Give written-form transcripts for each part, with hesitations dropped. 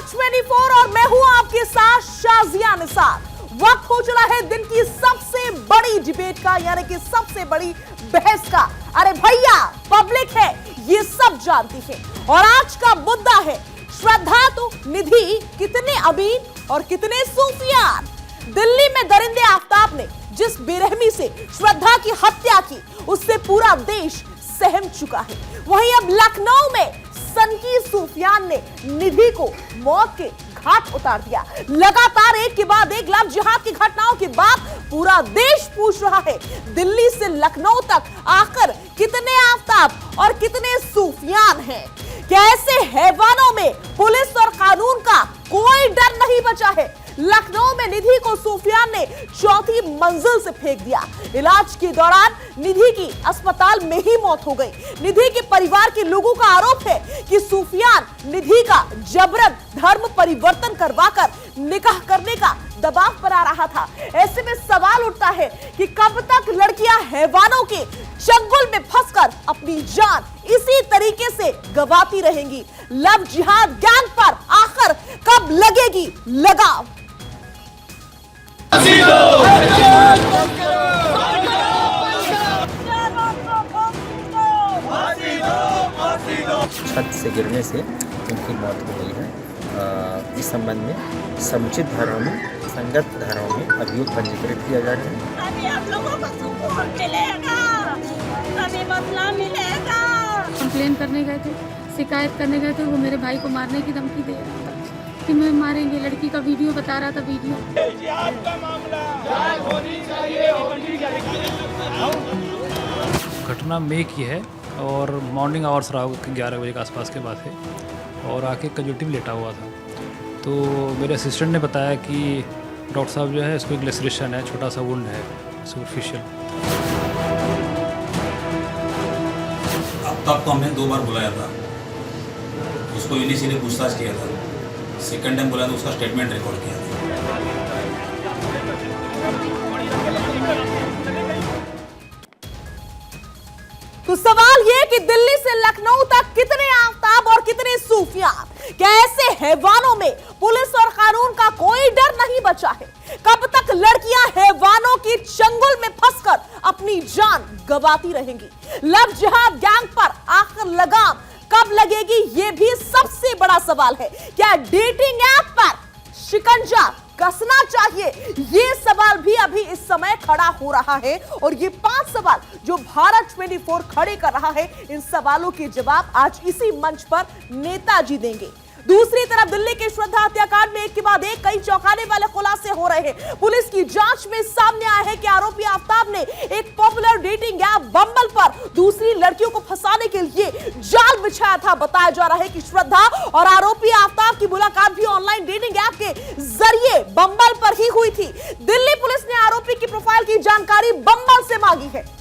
भारत 24 और मैं हूं आपके साथ शाजिया निसार। वक्त हो चला है दिन की सबसे बड़ी डिबेट का, यानी कि सबसे बड़ी बहस का। अरे भैया, पब्लिक है, ये सब जानती है। और आज का मुद्दा है श्रद्धा तो निधि कितने अमीन और कितने सूफियान। दिल्ली में दरिंदे आफ्ताब ने जिस बेरहमी से श्रद्धा की हत्या की, उससे पूरा देश सहम चुका है। वहीं अब लखनऊ में सनकी सूफियान ने निधि को मौत के घाट उतार दिया। लगातार एक के बाद एक लव जिहाद की घटनाओं के बाद पूरा देश पूछ रहा है, दिल्ली से लखनऊ तक आखिर कितने आफ्ताब और कितने सूफियान हैं? क्या ऐसे हैवानों में पुलिस और कानून का कोई डर नहीं बचा है? लखनऊ में निधि को सूफियान ने चौथी मंजिल से फेंक दिया। इलाज के दौरान निधि की अस्पताल में ही मौत हो गई। निधि के परिवार के लोगों का आरोप है कि सूफियान निधि का जबरन धर्म परिवर्तन करवाकर निकाह करने का दबाव बना रहा था। ऐसे में सवाल उठता है कि कब तक लड़कियां हैवानों के चंगुल में फंसकर अपनी जान इसी तरीके से गंवाती रहेंगी? लव जिहाद गैंग पर आखिर कब लगेगी लगाम? छत से गिरने से उनकी मौत हो गई है। इस संबंध में समुचित धाराओं में, संगत धाराओं में अभियोग पंजीकृत किया जा रहा है। अभी आप लोगों को सुकून मिलेगा, अभी बदला मिलेगा। कंप्लेन करने गए थे, शिकायत करने गए थे, वो मेरे भाई को मारने की धमकी दे रहा था कि मैं मारेंगे। लड़की का वीडियो बता रहा था, वीडियो। घटना मई की है और मॉर्निंग आवर्स रहा 11 बजे के आसपास के बाद है और आके कैजुअल्टी में लेटा हुआ था। तो मेरे असिस्टेंट ने बताया कि डॉक्टर साहब जो है इसको एक लेसरेशन है, छोटा सा वुंड है, सुपरफिशियल। अब तक तो हमने 2 बार बुलाया था, उसको इनिशियली पूछताछ किया था। सेकंड टाइम बुलाया तो उसका स्टेटमेंट रिकॉर्ड किया था। तो सवाल यह कि दिल्ली से लखनऊ तक कितने आफ्ताब और कितने सूफियान? क्या ऐसे हैवानों में पुलिस और कानून का कोई डर नहीं बचा है? कब तक लड़कियां हैवानों की चंगुल में फंसकर अपनी जान गंवाती रहेंगी? लव जिहाद गैंग पर आखिर लगाम कब लगेगी? यह भी सबसे बड़ा सवाल है। क्या डेटिंग ऐप पर शिकंजा कसना चाहिए? ये सवाल भी अभी इस समय खड़ा हो रहा है। और ये 5 सवाल जो भारत 24 खड़े कर रहा है, इन सवालों के जवाब आज इसी मंच पर नेताजी देंगे। दूसरी तरफ दिल्ली के श्रद्धा हत्याकांड में एक के बाद एक कई चौंकाने वाले खुलासे हो रहे हैं। पुलिस की जांच में सामने आया है कि आरोपी आफ्ताब ने एक पॉपुलर डेटिंग ऐप बम्बल पर दूसरी लड़कियों को फंसाने के लिए जाल बिछाया था। बताया जा रहा है कि श्रद्धा और आरोपी आफ्ताब की मुलाकात भी ऑनलाइन डेटिंग ऐप के जरिए बम्बल पर ही हुई थी। दिल्ली पुलिस ने आरोपी की प्रोफाइल की जानकारी बम्बल से मांगी है।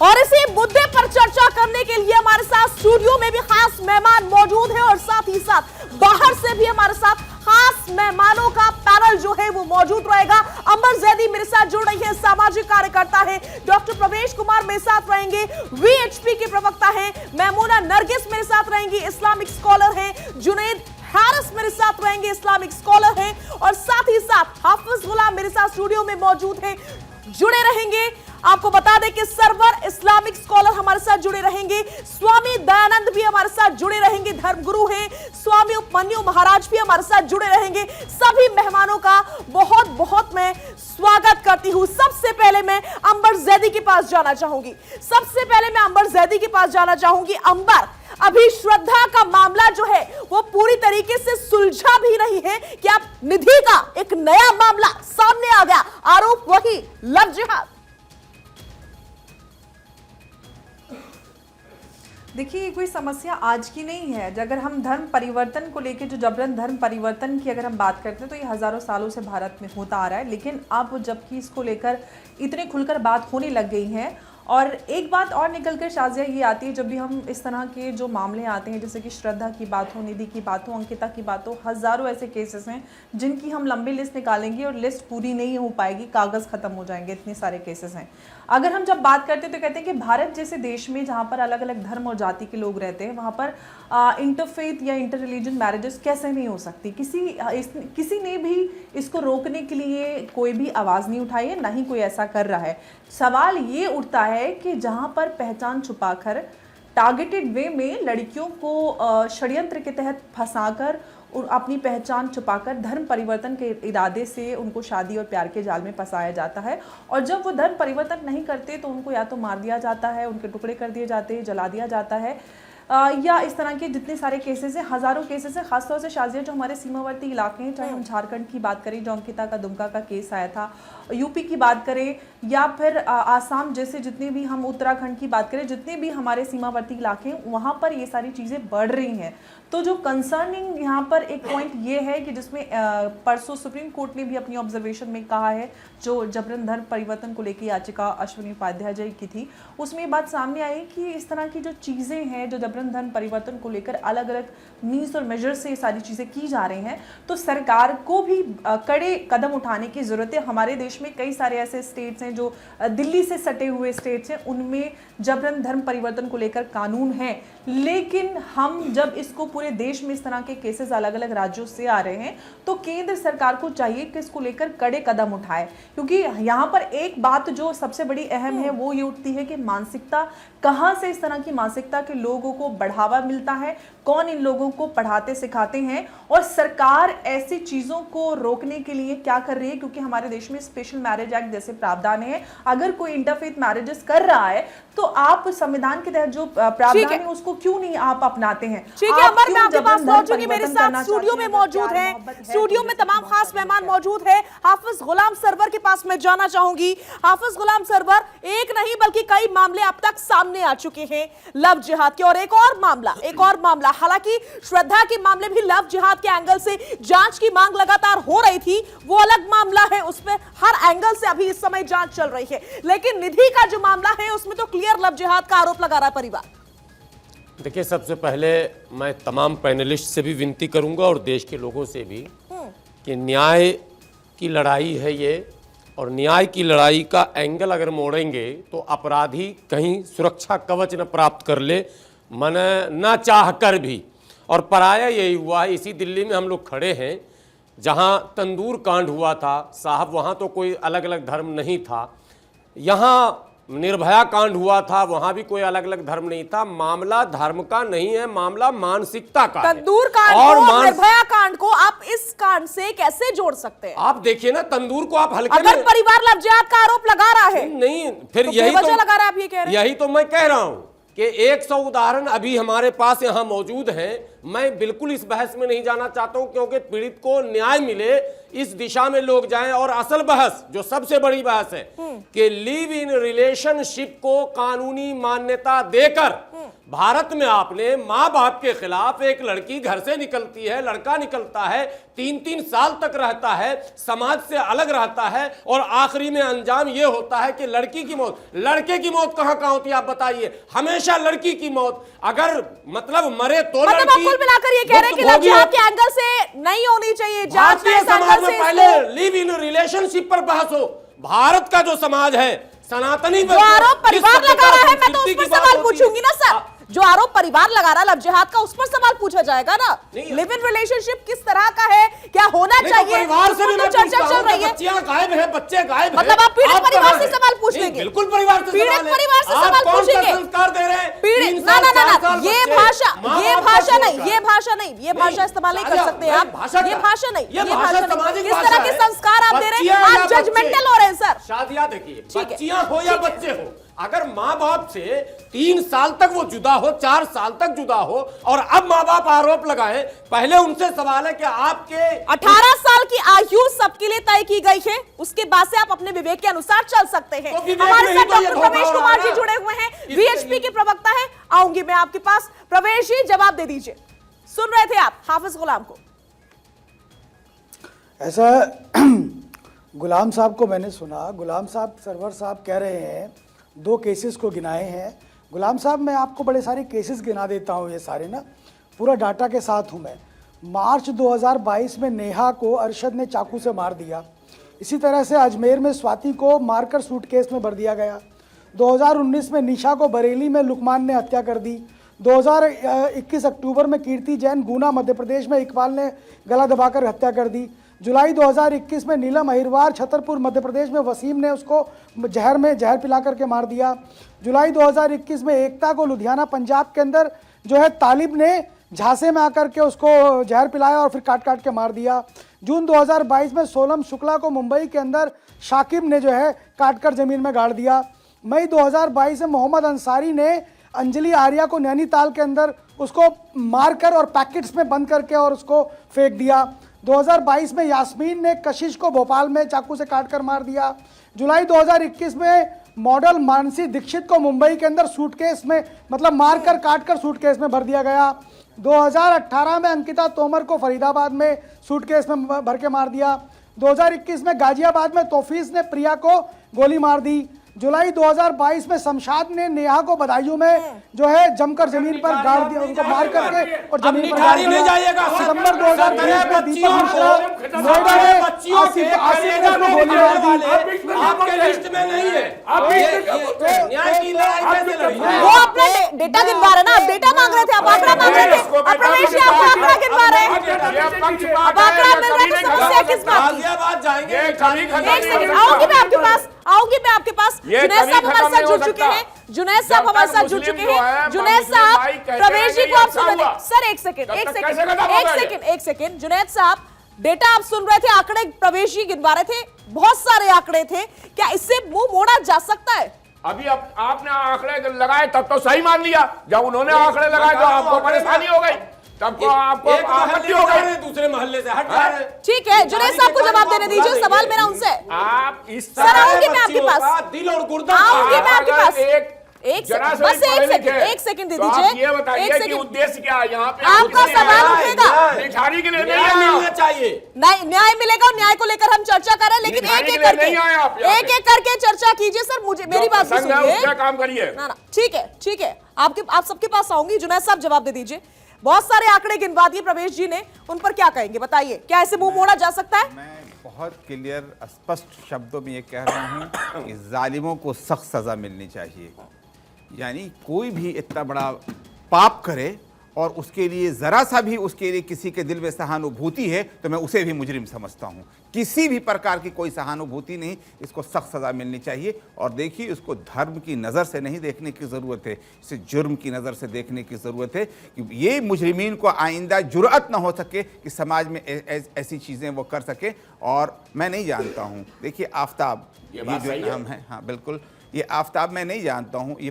और इसी मुद्दे पर चर्चा करने के लिए हमारे साथ स्टूडियो में भी खास मेहमान मौजूद है और साथ ही साथ बाहर से भी हमारे साथ खास मेहमानों का पैनल जो है वो मौजूद रहेगा। अंबर जैदी मेरे साथ जुड़ रही है, सामाजिक कार्यकर्ता है। डॉक्टर प्रवेश कुमार मेरे साथ रहेंगे, वीएचपी के प्रवक्ता हैं। मेमूना नरगिस मेरे साथ रहेंगी, इस्लामिक स्कॉलर हैं। जुनैद हारिस मेरे साथ रहेंगे, इस्लामिक स्कॉलर हैं। और साथ ही साथ हाफिज गुलाम मेरे साथ स्टूडियो में मौजूद है, जुड़े रहेंगे। आपको बता दें कि सर्वर इस्लामिक स्कॉलर हमारे साथ जुड़े रहेंगे। स्वामी दयानंद भी हमारे साथ जुड़े रहेंगे, धर्मगुरु हैं। स्वामी उपमन्यु महाराज भी हमारे साथ जुड़े रहेंगे। सभी मेहमानों का बहुत बहुत मैं स्वागत करती हूं। सबसे पहले मैं अंबर जैदी के पास जाना चाहूंगी। अंबर, अभी श्रद्धा का मामला जो है वो पूरी तरीके से सुलझा भी नहीं है कि अब निधि का एक नया मामला सामने आ गया, आरोप वही लव जिहाद। देखिए, कोई समस्या आज की नहीं है। अगर हम धर्म परिवर्तन को लेकर, जो जबरन धर्म परिवर्तन की अगर हम बात करते हैं, तो ये हज़ारों सालों से भारत में होता आ रहा है। लेकिन अब जबकि इसको लेकर इतने खुलकर बात होने लग गई है और एक बात और निकल कर शाजिया ये आती है, जब भी हम इस तरह के जो मामले आते हैं, जैसे कि श्रद्धा की बात हो, निधि की बात हो, अंकिता की बात हो, हज़ारों ऐसे केसेस हैं जिनकी हम लंबी लिस्ट निकालेंगे और लिस्ट पूरी नहीं हो पाएगी, कागज़ ख़त्म हो जाएंगे, इतने सारे केसेस हैं। अगर हम जब बात करते हैं तो कहते हैं कि भारत जैसे देश में जहाँ पर अलग अलग धर्म और जाति के लोग रहते हैं, वहाँ पर इंटरफेथ या इंटर रिलीजन मैरिजेस कैसे नहीं हो सकती। किसी ने भी इसको रोकने के लिए कोई भी आवाज़ नहीं उठाई है, ना ही कोई ऐसा कर रहा है। सवाल ये उठता है कि जहाँ पर पहचान छुपाकर टारगेटेड वे में लड़कियों को षड्यंत्र के तहत फंसाकर और अपनी पहचान छुपाकर धर्म परिवर्तन के इरादे से उनको शादी और प्यार के जाल में फंसाया जाता है, और जब वो धर्म परिवर्तन नहीं करते तो उनको या तो मार दिया जाता है, उनके टुकड़े कर दिए जाते हैं, जला दिया जाता है, या इस तरह के जितने सारे केसेस हैं, हज़ारों केसेस हैं। खासतौर से शाजिया जो हमारे सीमावर्ती इलाके हैं, चाहे हम झारखंड की बात करें, जो अंकिता का दुमका का केस आया था, यूपी की बात करें, या फिर आसाम जैसे जितने भी, हम उत्तराखंड की बात करें, जितने भी हमारे सीमावर्ती इलाके हैं, वहाँ पर ये सारी चीज़ें बढ़ रही हैं। तो जो कंसर्निंग यहाँ पर एक पॉइंट ये है कि जिसमें परसों सुप्रीम कोर्ट ने भी अपनी ऑब्जर्वेशन में कहा है, जो जबरन धर्म परिवर्तन को लेकर याचिका अश्विनी उपाध्याय जी की थी, उसमें ये बात सामने आई कि इस तरह की जो चीज़ें हैं, जो जबरन धर्म परिवर्तन को लेकर अलग अलग मीन्स और मेजर से ये सारी चीज़ें की जा रही हैं, तो सरकार को भी कड़े कदम उठाने की ज़रूरत है। हमारे देश में कई सारे ऐसे स्टेट्स हैं जो दिल्ली से सटे हुए स्टेट्स हैं, उनमें जबरन धर्म परिवर्तन को लेकर कानून है, लेकिन हम जब इसको पूरे देश में इस तरह के केसेस अलग अलग राज्यों से आ रहे हैं, तो केंद्र सरकार को चाहिए कि इसको लेकर कड़े कदम उठाए। क्योंकि यहाँ पर एक बात जो सबसे बड़ी अहम है वो ये उठती है कि मानसिकता, कहाँ से इस तरह की मानसिकता के लोगों को बढ़ावा मिलता है, कौन इन लोगों को पढ़ाते सिखाते हैं, और सरकार ऐसी चीज़ों को रोकने के लिए क्या कर रही है। क्योंकि हमारे देश में स्पेशल मैरिज एक्ट जैसे प्रावधान है, अगर कोई इंटरफेथ मैरिजेस कर रहा है तो आप संविधान के तहत जो प्रावधान है उसको क्यों नहीं आप अपनाते हैं। ठीक है अमर, मैं आपके पास पहुंचूंगी। मेरे साथ स्टूडियो में मौजूद है, स्टूडियो में तमाम खास मेहमान मौजूद है। हाफिज गुलाम सरवर के पास मैं जाना चाहूंगी। हाफिज गुलाम सरवर, एक नहीं बल्कि कई मामले अब तक सामने आ चुके हैं लव जिहाद के, और एक और मामला, हालांकि श्रद्धा के मामले भी लव जिहाद के एंगल से जांच की मांग लगातार हो रही थी, वो अलग मामला है, उसमें हर एंगल से अभी इस समय जांच चल रही है। लेकिन निधि का जो मामला है उसमें तो क्लियर लव जिहाद का आरोप लगा रहा है परिवार। देखिए, सबसे पहले मैं तमाम पैनलिस्ट से भी विनती करूंगा और देश के लोगों से भी कि न्याय की लड़ाई है ये, और न्याय की लड़ाई का एंगल अगर मोड़ेंगे तो अपराधी कहीं सुरक्षा कवच न प्राप्त कर ले, मन न चाह कर भी। और पराया यही हुआ है, इसी दिल्ली में हम लोग खड़े हैं जहां तंदूर कांड हुआ था साहब, वहां तो कोई अलग अलग धर्म नहीं था। यहाँ निर्भया कांड हुआ था, वहां भी कोई अलग अलग धर्म नहीं था। मामला धर्म का नहीं है, मामला मानसिकता का है। तंदूर कांड और निर्भया कांड को आप इस कांड से कैसे जोड़ सकते हैं? आप देखिए ना, तंदूर को आप हल्के अगर परिवार लव जिहाद का आरोप लगा रहा है, नहीं फिर तो यही तो लगा रहा है, आप ये कह रहे हैं। यही तो मैं कह रहा हूं कि 100 उदाहरण अभी हमारे पास यहां मौजूद हैं। मैं बिल्कुल इस बहस में नहीं जाना चाहता हूं, क्योंकि पीड़ित को न्याय मिले इस दिशा में लोग जाएं। और असल बहस, जो सबसे बड़ी बहस है कि लिव इन रिलेशनशिप को कानूनी मान्यता देकर भारत में आपने माँ बाप के खिलाफ एक लड़की घर से निकलती है, लड़का निकलता है, 3-3 साल तक रहता है, समाज से अलग रहता है, और आखिरी में अंजाम यह होता है कि लड़की की मौत। लड़के की मौत कहां कहां होती है आप बताइए? हमेशा लड़की की मौत। अगर मतलब मरे तो लड़की। कुल मिलाकर ये कह रहे हैं कि लव जिहाद के एंगल से नहीं होनी चाहिए जांच। भारतीय समाज में पहले लिव इन रिलेशनशिप पर बहस हो। भारत का जो समाज है, सनातनी जो आरोप परिवार लगा रहा है, मैं तो उस पर सवाल पूछूंगी ना सर। जो आरोप परिवार लगा रहा है लव जिहाद का, उस पर सवाल पूछा जाएगा ना। लिव इन रिलेशनशिप किस तरह का है, क्या होना चाहिए, परिवार से भी मैं चर्चा चल रही है। बच्चियां गायब है, बच्चे गायब है, मतलब आप पीड़ित परिवार से सवाल पूछ लेंगे? बिल्कुल परिवार से पीड़ित परिवार से सवाल पूछेंगे। संस्कार दे रहे हैं पीड़ित ना ये भाषा नहीं, ये भाषा इस्तेमाल नहीं कर सकते आप। ये भाषा नहीं, किस तरह के संस्कार आप दे रहे हैं? आप जजमेंटल हो रहे हैं सर। शादियां देखिए, बच्चियां हो या बच्चे हो, अगर माँ बाप से 3 साल तक वो जुदा हो, 4 साल तक जुदा हो, और अब माँ बाप आरोप लगाए, पहले उनसे सवाल है कि आपके 18 साल की आयु सबके लिए तय की गई है, उसके बाद से आप अपने विवेक के अनुसार चल सकते हैं। हमारे साथ डॉक्टर प्रवेश कुमार जी जुड़े हुए हैं, वीएचपी के प्रवक्ता है। आऊंगी मैं आपके पास। प्रवेश जी, जवाब दे दीजिए। सुन रहे थे आप हाफिज गुलाम को? ऐसा गुलाम साहब को मैंने सुना, गुलाम साहब सरवर साहब कह रहे हैं 2 केसेस को गिनाए हैं। गुलाम साहब, मैं आपको बड़े सारे केसेस गिना देता हूँ, ये सारे ना पूरा डाटा के साथ हूँ मैं। मार्च 2022 में नेहा को अरशद ने चाकू से मार दिया। इसी तरह से अजमेर में स्वाति को मारकर सूटकेस में भर दिया गया। 2019 में निशा को बरेली में लुकमान ने हत्या कर दी। 2021 अक्टूबर में कीर्ति जैन गुना मध्य प्रदेश में इकबाल ने गला दबाकर हत्या कर दी। जुलाई 2021 में नीलम अहिरवार छतरपुर मध्य प्रदेश में वसीम ने उसको जहर पिला करके मार दिया। जुलाई 2021 में एकता को लुधियाना पंजाब के अंदर जो है तालिब ने झांसे में आकर के उसको जहर पिलाया और फिर काट काट के मार दिया। जून 2022 में सोलम शुक्ला को मुंबई के अंदर शाकिब ने जो है काट कर जमीन में गाड़ दिया। मई 2022 में मोहम्मद अंसारी ने अंजलि आर्या को नैनीताल के अंदर उसको मारकर और पैकेट्स में बंद करके और उसको फेंक दिया। 2022 में यास्मीन ने कशिश को भोपाल में चाकू से काट कर मार दिया। जुलाई 2021 में मॉडल मानसी दीक्षित को मुंबई के अंदर सूटकेस में मतलब मारकर काटकर सूटकेस में भर दिया गया। 2018 में अंकिता तोमर को फरीदाबाद में सूटकेस में भर के मार दिया। 2021 में गाजियाबाद में तौफीज ने प्रिया को गोली मार दी। जुलाई 2022 में शमशाद ने नेहा को बदायूं में जो है जमकर जमीन पर गाड़ दिया, उनको मार करके और जमीन पर गाड़ दिया। सितंबर 2023 में दीपक मिश्रा नोएडा में आसिफ को गोली मार दी। आपके लिस्ट में नहीं है। न्याय की लड़ाई कैसे लड़ी? वो अपना डेटा गिनवा रहे ना, आप डेटा मांग रहे थे, आप आंकड़ा मांग रहे थे। अब प्रवेश जी आपको आंकड़ा गिनवा रहे हैं, अब आंकड़ा मिल रहा है तो समस्या किस बात की? गाजियाबाद जाएंगे। एक सेकंड, आऊंगी मैं आपके पास, आऊंगी मैं आपके पास। जुनैद साहब हमारे साथ जुड़ चुके हैं, जुनैद साहब हमारे साथ जुड़ चुके हैं। जुनैद साहब, प्रवेश जी को आप सुन रहे थे सर? एक सेकंड जुनैद साहब, डेटा आप सुन रहे थे, आंकड़े प्रवेश जी गिनवा रहे थे, बहुत सारे आंकड़े थे, क्या इससे मुंह मोड़ा जा सकता है? अभी आपने आंकड़े लगाए तब तो सही मान लिया, जब उन्होंने आंकड़े लगाए तो आपको परेशानी हो गई, तब को आपको आपत्ति हो गई। दूसरे मोहल्ले से हट जा रहे हैं। ठीक है, जुनैद साहब को जवाब देने दीजिए, सवाल मेरा उनसे। आप इस सर आऊंगी मैं आपके पास, दिल और गुर्दा आऊंगी मैं आपके पास। एक सेकंड दे दीजिए। ये बताइए कि उद्देश्य क्या है यहाँ पे? आपका सवाल उठेगा, भिखारी के लिए न्याय मिलना चाहिए। न्याय मिलेगा और न्याय को लेकर हम चर्चा कर रहे हैं, लेकिन एक एक करके चर्चा कीजिए। सर मुझे मेरी बात सुनिए, काम करिए ना। ठीक है, आप सबके पास आऊंगी। जुनैद साहब जवाब दे दीजिए। बहुत सारे आंकड़े गिनवा दिए प्रवेश जी ने, उन पर क्या कहेंगे बताइए? क्या ऐसे मुंह मोड़ा जा सकता है? मैं बहुत क्लियर स्पष्ट शब्दों में ये कह रहा हूँ कि जालिमों को सख्त सज़ा मिलनी चाहिए। यानी कोई भी इतना बड़ा पाप करे और उसके लिए ज़रा सा भी उसके लिए किसी के दिल में सहानुभूति है तो मैं उसे भी मुजरिम समझता हूँ। किसी भी प्रकार की कोई सहानुभूति नहीं, इसको सख्त सज़ा मिलनी चाहिए। और देखिए, इसको धर्म की नज़र से नहीं देखने की ज़रूरत है, इसे जुर्म की नज़र से देखने की ज़रूरत है कि ये मुजरिमीन को आइंदा जुर्अत ना हो सके कि समाज में ऐसी चीज़ें वो कर सके। और मैं नहीं जानता हूँ, देखिए आफ्ताब ये जो नाम है, हाँ बिल्कुल, ये आफ्ताब मैं नहीं जानता हूँ, ये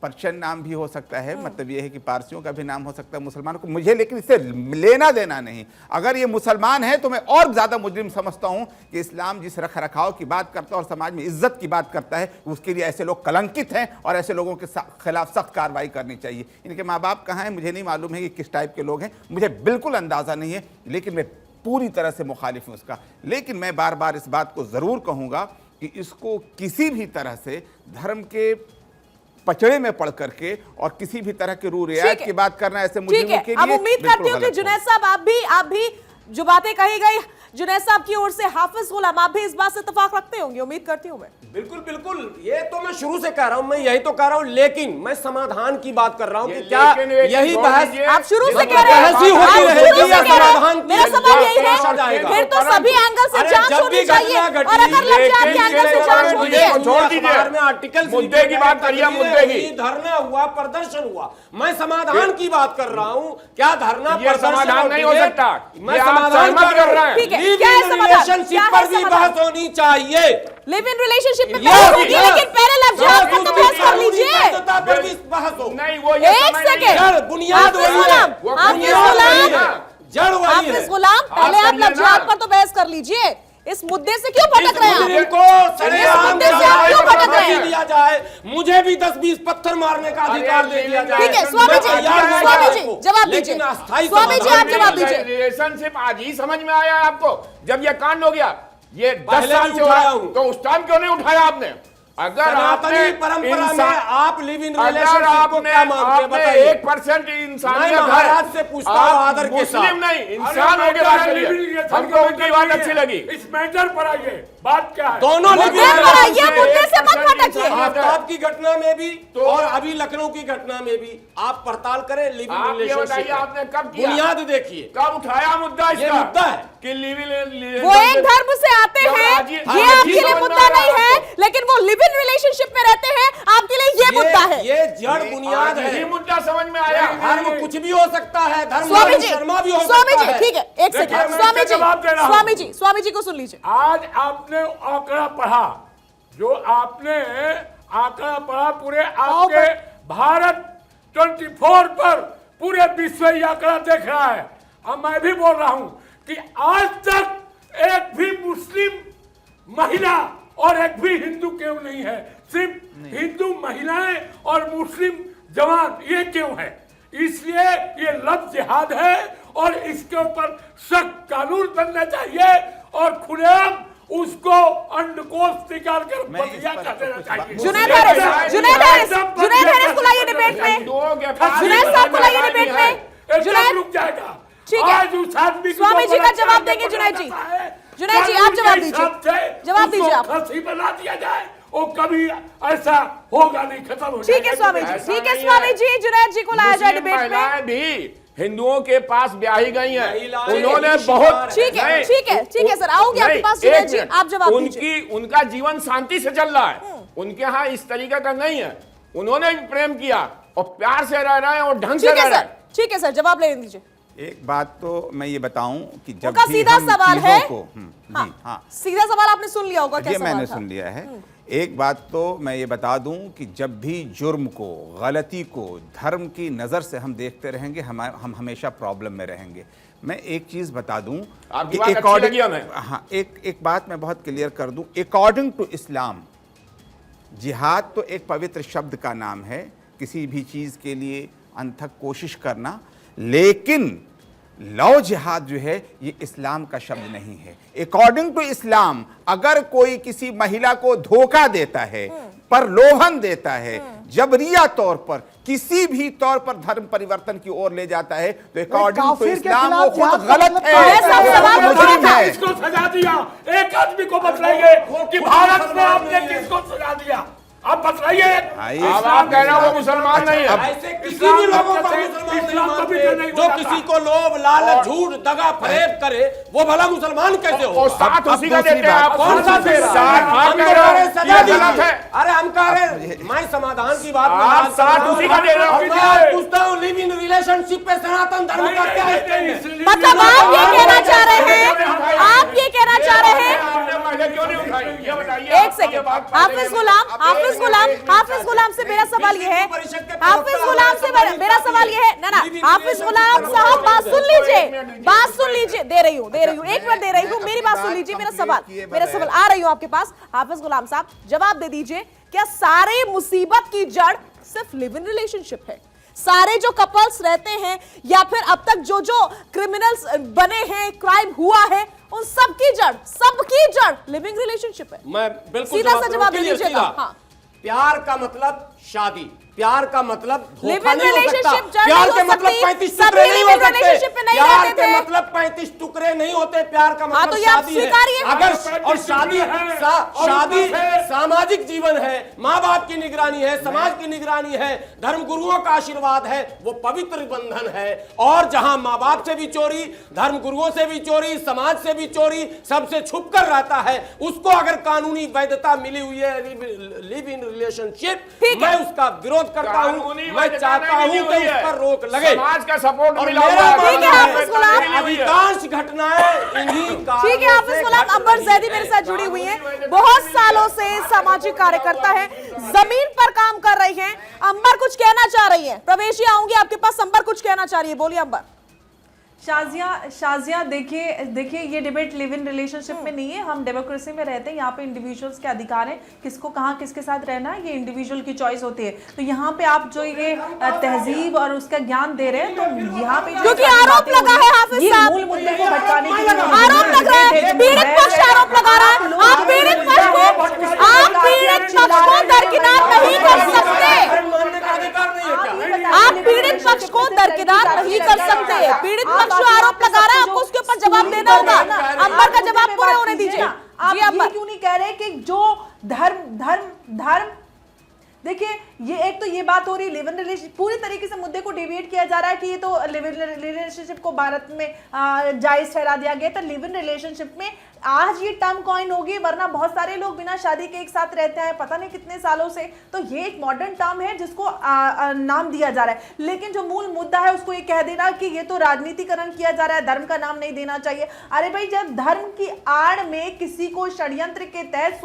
पर्शियन नाम भी हो सकता है, मतलब ये है कि पारसियों का भी नाम हो सकता है, मुसलमानों को, मुझे लेकिन इससे लेना देना नहीं। अगर ये मुसलमान है तो मैं और ज़्यादा मुजरिम समझता हूँ कि इस्लाम जिस रख रखाव की बात करता है और समाज में इज्जत की बात करता है, उसके लिए ऐसे लोग कलंकित हैं और ऐसे लोगों के खिलाफ सख्त कार्रवाई करनी चाहिए। इनके माँ बाप कहाँ हैं मुझे नहीं मालूम है कि किस टाइप के लोग हैं, मुझे बिल्कुल अंदाज़ा नहीं है, लेकिन मैं पूरी तरह से मुखालिफ हूँ उसका। लेकिन मैं बार बार इस बात को ज़रूर कहूँगा कि इसको किसी भी तरह से धर्म के पचड़े में पड़ करके और किसी भी तरह के रूल रियायत की बात करना ऐसे मुजरिमों के लिए, अब उम्मीद करती हूँ कि जुनैद साहब आप भी जो बातें कही गई जुनैद साहब की ओर से, हाफिज गुलाम आप भी इस बात से इत्तेफाक रखते होंगे, उम्मीद करती हूँ मैं। बिल्कुल बिल्कुल, ये तो मैं शुरू से कह रहा हूँ, मैं यही तो कह रहा हूँ, लेकिन मैं समाधान की बात कर रहा हूँ कि क्या यही बहस आप शुरू से कह रहे हैं, मेरा सवाल यही है, फिर तो सभी एंगल से जांच होनी चाहिए, और अगर लग जाए कि एंगल से जांच होनी है, छोड़ दीजिए, आर्टिकल मुद्दे की बात करिए, मुद्दे की। धरना हुआ, प्रदर्शन हुआ, मैं समाधान की बात कर रहा हूँ। क्या धरना समाधान नहीं हो सकता? मैं समाधान कर रहा हूँ, रिलेशनशिप पर भी बहस होनी चाहिए। लिव इन रिलेशनशिप में बहस होगी, लेकिन पहले लफ्ज़ पर तो बहस कर लीजिए। नहीं, वो एक सेकंड, बुनियाद हाफिज गुलाम, पहले आप लफ्ज़ पर तो बहस कर लीजिए। इस मुद्दे से क्यों भटक रहे हैं? क्यों भटक रहे हैं? दिया जाए, मुझे भी 10-20 पत्थर मारने का अधिकार दे दिया जाए। ठीक है, स्वामी जी जवाब दीजिए। स्वामी जी आप जवाब दीजिए। रिलेशनशिप आज ही समझ में आया आपको, जब ये कांड हो गया ये 10 साल से हो रहा हूं, तो उस टाइम क्यों नहीं उठाया आपने? अगर आपने परंपरा में आप लिव इन अगर रिलेशनशिप को क्या मानते हैं बताइए? 1% इंसानियत है। महाराज से पूछता हूं आदर के साथ। मुस्लिम नहीं, इंसान होकर बात करिए। हमको उनकी बात अच्छी लगी। इस मैटर पर आइए, बात क्या है? दोनों लिव इन मुद्दे पर आइए, मुद्दे से मत भटकिए। आफ्ताब की घटना में भी और अभी लखनऊ की घटना में भी आप पड़ताल करें लिव इन आप ये बताइए, रिलेशनशिप। आपने कब किया? बुनियाद देखिए, कब उठाया मुद्दा ये इसका? मुद्दा है कि लिव इन वो एक धर्म से आते हैं, ये आपके लिए मुद्दा नहीं है, लेकिन वो लिव इन रिलेशनशिप में रहते हैं, आपके लिए ये मुद्दा है। ये जड़ बुनियाद है। यही मुद्दा समझ में आया। धर्म कुछ भी हो सकता है, धर्म स्वामी जी, शर्मा भी हो स्वामी सकता जी, है। ठीक है, एक देखिए, सेकंड, मैं स्वामी इसका जी, जवाब दे रहा हूं। स्वामी जी को सुन लीजिए। आज आपने आंकड़ा पढ़ा, जो आपने आंकड़ा पढ़ा पूरे आपके भारत 24 पर पूरे विश्व ये आंकड़ा देख रहा है। अब मैं भी बोल रहा हूं कि आज तक एक भी मुस्लिम महिला और एक भी हिंदू क्यों नहीं है? सिर्फ हिंदू महिलाएं और मुस्लिम जवान, ये क्यों है? इसलिए ये लफ्ज जिहाद है और इसके ऊपर सख्त कानून बनना चाहिए और खुलेआम उसको अंडकोश निकाल कर बलिया कर देना चाहिए। जुनैद हैरिस को लाइए डिबेट में। जुनैद साहब को लाइए डिबेट में। जुनैद रुक जाएगा, ठीक है, आज उस आदमी को स्वामी जी का बड़ा जवाब देंगे। चाहिए, जुनैद जी, पता है, जुनैद जी आप जवाब दीजिए, जवाब दीजिए आप। फांसी बना दिया जाए, वो कभी ऐसा होगा नहीं, खत्म हो ठीक है स्वामी जी, ठीक है स्वामी जी, जुनैद जी को लाया जाए मुस्लिम डिबेट में। महिलाएं भी हिंदुओं के पास ब्याही गई हैं, महिलाएं उन्होंने एक बहुत शिकार ठीक है, नहीं, ठीक है, ठीक है सर, आऊंगी आपके नहीं, पास। जुनैद एक जी मिनट। आप जवाब दीजिए। उनका जीवन शांति से चल रहा है, उनके यहाँ इस तरीके का नहीं है। उन्होंने भी प्रेम किया और प्यार से रह रहे हैं और ढंग से ठीक रह है रहे सर, हैं। ठीक है सर, जवाब ले दीजिए। एक बात तो मैं ये बताऊं कि जब उनका भी सीधा हम सवाल चीजों है। को हाँ, हाँ सीधा सवाल आपने सुन लिया होगा, क्या ये सवाल मैंने था? सुन लिया है। एक बात तो मैं ये बता दूं कि जब भी जुर्म को, गलती को धर्म की नज़र से हम देखते रहेंगे, हम हमेशा प्रॉब्लम में रहेंगे। मैं एक चीज़ बता दूं आपकी बात अच्छी लगी हमें। हाँ, एक बात मैं बहुत क्लियर कर दूं। अकॉर्डिंग टू इस्लाम, जिहाद तो एक पवित्र शब्द का नाम है, किसी भी चीज़ के लिए अनथक कोशिश करना, लेकिन लव जिहाद जो है ये इस्लाम का शब्द नहीं है। अकॉर्डिंग टू इस्लाम, अगर कोई किसी महिला को धोखा देता है, प्रलोभन देता है, जबरिया तौर पर, किसी भी तौर पर धर्म परिवर्तन की ओर ले जाता है, तो अकॉर्डिंग टू इस्लाम वो खुद गलत है, मुजरिम है। किसको सजा दिया? एक आदमी को बतलाइए कि भारत में आपने किसको सजा दिया? आप बतलाइए। अब आप कह रहे हो वो मुसलमान नहीं है। ऐसे किसी भी लोगों को मुसलमान नहीं मानते, जो किसी को लोभ, लालच, झूठ, दगा, फरेब करे, वो भला मुसलमान कैसे हो? और साथ उसी का देते हैं आप। कौन सा दे रहा है? आप हम कह तो रहे कह रहे हो सजा ये दी। गलत है। अरे हम कह रहे मैं समाधान की बात आप साथ उसी का दे रहे हो। मैं आज पूछता हूँ लिव इन रिलेशनशिप पे सनातन धर्म का क्या स्टैंड है? मतलब आप ये कहना चाह रहे हैं, आप ये कहना चाह रहे हैं, आपने पहले क्यों नहीं उठाई? ये बताइए। एक सेकंड, हाफिज गुलाम से मेरा सवाल ये है, हाफिज गुलाम से मेरा सवाल ये है, ना हाफिज गुलाम साहब बात सुन लीजिए, दे रही हूँ, 1 मिनट दे रही हूँ, मेरी बात सुन लीजिए, मेरा सवाल आ रही हूँ आपके पास। हाफिज गुलाम साहब जवाब दे दीजिए, क्या सारे मुसीबत की जड़ सिर्फ लिव इन रिलेशनशिप है? सारे जो कपल्स रहते हैं या फिर अब तक जो क्रिमिनल्स बने हैं, क्राइम हुआ है, उन सबकी जड़ लिविंग रिलेशनशिप है? मैं बिल्कुल सीधा सा जवाब दे दीजिएगा। हाँ, प्यार का मतलब शादी, प्यार का मतलब धोखा नहीं हो सकता। relationship जड़ प्यार नहीं के हो मतलब सकती। 35 सभी टुकड़े नहीं हो live in सकते। relationship में नहीं प्यार रहते के थे। मतलब 35 टुकड़े नहीं होते। प्यार का मतलब तो ये आप शादी है। स्वीकारिए। अगर और शादी सामाजिक जीवन है, माँ बाप की निगरानी है, समाज की निगरानी है, धर्म गुरुओं का आशीर्वाद है, वो पवित्र बंधन है। और जहां माँ बाप से भी चोरी, धर्म गुरुओं से भी चोरी, समाज से भी चोरी, सबसे छुप कर रहता है, उसको अगर कानूनी वैधता मिली हुई है लिव इन रिलेशनशिप, मैं उसका विरोध करता हूं। मैं चाहता हूं कि उस पर रोक लगे। समाज का सपोर्ट और मिला मेरा हुआ मानना है, है, हाफिज गुलाम। अधिकांश घटनाएं इन्हीं ठीक है हाफिज गुलाम। अंबर जैदी मेरे साथ जुड़ी हुई हैं, बहुत सालों से सामाजिक कार्यकर्ता है, जमीन पर काम कर रही हैं। अंबर कुछ कहना चाह रही हैं, प्रवेशी आऊंगी आपके पास। अंबर कुछ कहना चाह रही है, बोलिए अंबर। शाजिया देखिए ये डिबेट लिव इन रिलेशनशिप में नहीं है, हम डेमोक्रेसी में रहते हैं, यहाँ पे इंडिविजुअल्स के अधिकार हैं, किसको कहाँ किसके साथ रहना है ये इंडिविजुअल की चॉइस होती है। तो यहाँ पे आप जो ये तहजीब और उसका ज्ञान दे रहे हैं, तो यहाँ पे क्योंकि आरोप लगा है हाफिज साहब, मूल मुद्दे को भटकाने के लिए आरोप लग रहा है, पीड़ित पक्ष आरोप लगा रहा है। आप पीड़ित पक्ष को दरकिनार नहीं कर सकते, आप पीड़ित पक्ष को दरकिनार नहीं कर सकते। पीड़ित पक्ष जो आरोप लगा रहा है आपको उसके ऊपर जवाब देना होगा। अंबर का जवाब पूरे होने दीजिए। आप ये क्यों नहीं कह रहे कि जो धर्म देखिए, ये एक तो ये बात हो रही है लिव इन रिलेशनशिप, पूरी तरीके से मुद्दे को डिविएट किया जा रहा है कि ये तो लिव इन रिलेशनशिप को भारत में जायज ठहरा दिया गया था। लिव इन रिलेशनशिप में आज ये टर्म कॉइन होगी, वरना बहुत सारे लोग बिना शादी के एक साथ रहते हैं पता नहीं कितने सालों से। तो ये एक मॉडर्न टर्म है जिसको नाम दिया जा रहा है, लेकिन जो मूल मुद्दा है उसको ये कह देना कि ये तो राजनीतिकरण किया जा रहा है, धर्म का नाम नहीं देना चाहिए। अरे भाई, जब धर्म की आड़ में किसी को षड्यंत्र के तहत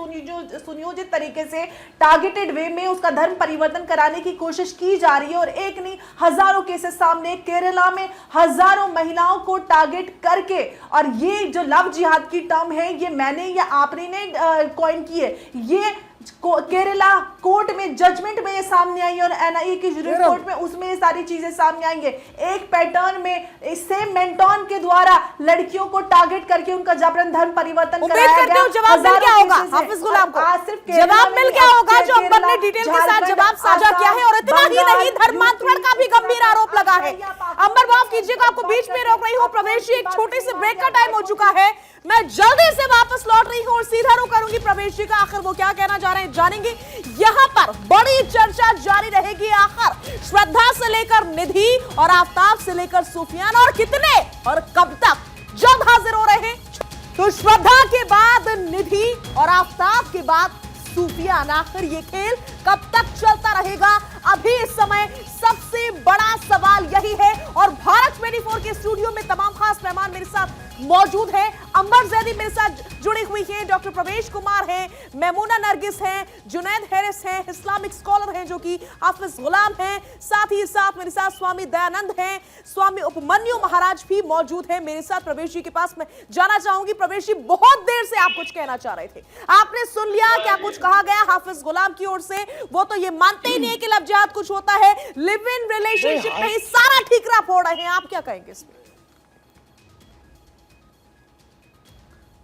सुनियोजित तरीके से टारगेटेड वे में उसका धर्म परिवर्तन कराने की कोशिश की जा रही है, और एक नहीं हजारों केसेस सामने, केरला में हजारों महिलाओं को टारगेट करके, और ये जो लव जिहाद की टर्म है ये मैंने या आपने ने कॉइन की है, ये केरला कोर्ट में जजमेंट में ये सामने आई और एनआईए की रिपोर्ट में उसमें ये सारी चीजें सामने आएंगे। एक पैटर्न में सेम मेंटोन के द्वारा लड़कियों को टारगेट करके उनका जबरन धर्म परिवर्तन कराया गया। जवाब मिल गया होगा हाफिज गुलाम को, जवाब मिल गया होगा जो अंबर ने डिटेल के साथ जवाब साझा किया है। और इतना ही नहीं, धर्मांतरण का भी गंभीर आरोप लगा है। अंबर माफ कीजिएगा, आपको बीच में रोक रही हूँ। प्रवेश जी, एक छोटे से ब्रेक का टाइम हो चुका है, मैं जल्दी से वापस लौट रही हूँ और सीधा रुख करूंगी प्रवेश जी का। आखिर वो क्या कहना चाह रहे हैं जानेंगे। यहाँ पर बड़ी चर्चा जारी रहेगी। आखिर श्रद्धा से लेकर निधि और आफताब से लेकर सुफियान, और कितने और कब तक जल्द हाजिर हो रहे हैं। तो श्रद्धा के बाद निधि और आफताब के बाद सुफियान, आखिर ये खेल कब तक चलता रहेगा? अभी इस समय सबसे बड़ा सवाल यही है। और भारत 24 के स्टूडियो में तमाम खास मेहमान मेरे साथ मौजूद हैं। अंबर जैदी मेरे साथ जुड़ी हुई हैं, डॉक्टर प्रवेश कुमार हैं, मैमूना नरगिस हैं, जुनैद हैरिस हैं, इस्लामिक स्कॉलर हैं जो कि हाफिज गुलाम हैं, साथ ही साथ मेरे साथ स्वामी दयानंद हैं, स्वामी उपमन्यु महाराज भी मौजूद हैं मेरे साथ। प्रवेश जी के पास मैं जाना चाहूंगी। प्रवेश जी, बहुत देर से आप कुछ कहना चाह रहे थे, आपने सुन लिया क्या कुछ कहा गया हाफिज गुलाम की ओर से? वो तो ये मानते ही नहीं है कि लव जिहाद कुछ होता है, लिव इन रिलेशनशिप में ही सारा ठीकरा फोड़ रहे हैं। आप क्या कहेंगे इसमें?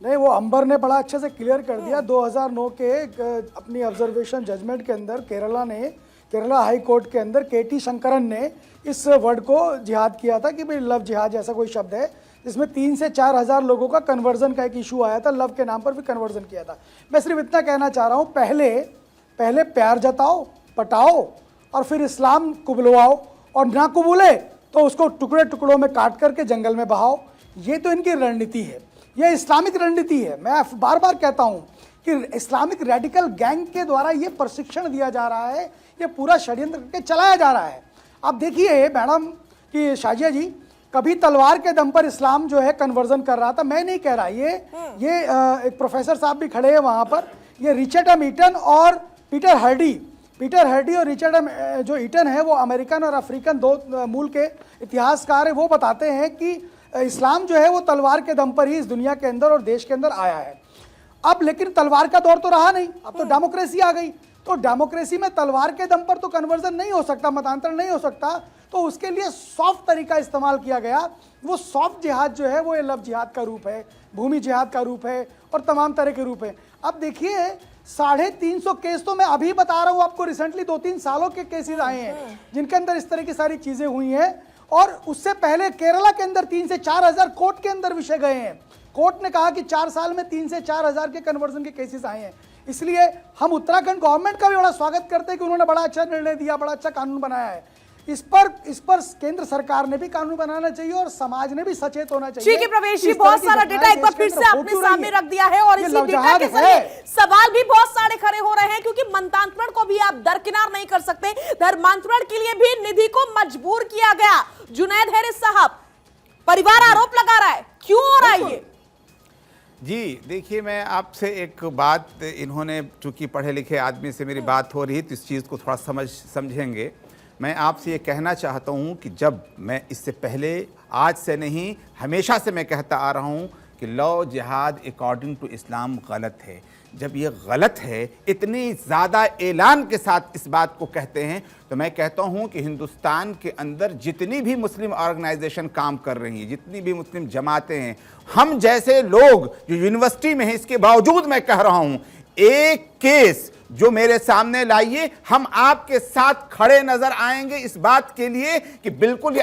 नहीं, वो अंबर ने बड़ा अच्छे से क्लियर कर दिया। 2009 के अपनी ऑब्जर्वेशन जजमेंट के अंदर केरला हाई कोर्ट के अंदर केटी शंकरन ने इस वर्ड को जिहाद किया था कि भाई लव जिहाद जैसा कोई शब्द है, जिसमें 3 से 4 हज़ार लोगों का कन्वर्जन का एक इशू आया था, लव के नाम पर भी कन्वर्जन किया था। मैं सिर्फ इतना कहना चाह रहा हूँ, पहले प्यार जताओ, पटाओ, और फिर इस्लाम कुबलवाओ, और ना कबूले तो उसको टुकड़े टुकड़ों में काट करके जंगल में बहाओ। ये तो इनकी रणनीति है, ये इस्लामिक रणनीति है। मैं बार बार कहता हूँ कि इस्लामिक रेडिकल गैंग के द्वारा ये प्रशिक्षण दिया जा रहा है, ये पूरा षड्यंत्र करके चलाया जा रहा है। आप देखिए मैडम कि शाजिया जी, कभी तलवार के दम पर इस्लाम जो है कन्वर्जन कर रहा था, मैं नहीं कह रहा, ये एक प्रोफेसर साहब भी खड़े हैं वहाँ पर, ये रिचर्ड एम ईटन और पीटर हर्डी और रिचर्ड एम जो ईटन है वो अमेरिकन और अफ्रीकन दो मूल के इतिहासकार है। वो बताते हैं कि इस्लाम जो है वो तलवार के दम पर ही इस दुनिया के अंदर और देश के अंदर आया है। अब लेकिन तलवार का दौर तो रहा नहीं, अब तो डेमोक्रेसी आ गई। तो डेमोक्रेसी में तलवार के दम पर तो कन्वर्जन नहीं हो सकता, मतांतरण नहीं हो सकता, तो उसके लिए सॉफ्ट तरीका इस्तेमाल किया गया। वो सॉफ्ट जिहाद जो है वो ये लव जिहाद का रूप है, भूमि जिहाद का रूप है, और तमाम तरह के रूप है। अब देखिए 350 केस तो मैं अभी बता रहा हूँ आपको, रिसेंटली 2-3 सालों के केसेस आए हैं जिनके अंदर इस तरह की सारी चीजें हुई हैं। और उससे पहले केरला के अंदर 3 से 4 हज़ार कोर्ट के अंदर विषय गए हैं। कोर्ट ने कहा कि 4 साल में 3 से 4 हज़ार के कन्वर्जन के केसेस आए हैं। इसलिए हम उत्तराखंड गवर्नमेंट का भी बड़ा स्वागत करते हैं कि उन्होंने बड़ा अच्छा निर्णय दिया, बड़ा अच्छा कानून बनाया है। इस पर केंद्र सरकार ने भी कानून बनाना चाहिए और समाज ने भी सचेत होना चाहिए। ठीक है प्रवेश जी, बहुत सारा डेटा एक बार फिर से अपने सामने रख दिया है, और इसी डेटा के जरिए सवाल भी बहुत सारे खड़े हो रहे हैं, क्योंकि मतांतरण को भी आप दरकिनार नहीं कर सकते। धर्मांतरण के लिए भी निधि को मजबूर किया गया। जुनैद हैरिस साहब, परिवार आरोप लगा रहा है, क्यों हो रहा है ये? जी देखिए, मैं आपसे एक बात, इन्होंने चूंकि पढ़े लिखे आदमी से मेरी बात हो रही है तो इस चीज़ को थोड़ा समझेंगे। मैं आपसे ये कहना चाहता हूँ कि जब मैं इससे पहले, आज से नहीं, हमेशा से मैं कहता आ रहा हूँ कि लॉ जिहाद अकॉर्डिंग टू इस्लाम गलत है। जब ये गलत है, इतनी ज़्यादा ऐलान के साथ इस बात को कहते हैं, तो मैं कहता हूँ कि हिंदुस्तान के अंदर जितनी भी मुस्लिम ऑर्गेनाइजेशन काम कर रही हैं, जितनी भी मुस्लिम जमातें हैं, हम जैसे लोग जो यूनिवर्सिटी में हैं, इसके बावजूद मैं कह रहा हूँ, एक केस जो मेरे सामने लाइए, हम आपके साथ खड़े नजर आएंगे इस बात के लिए कि बिल्कुल ये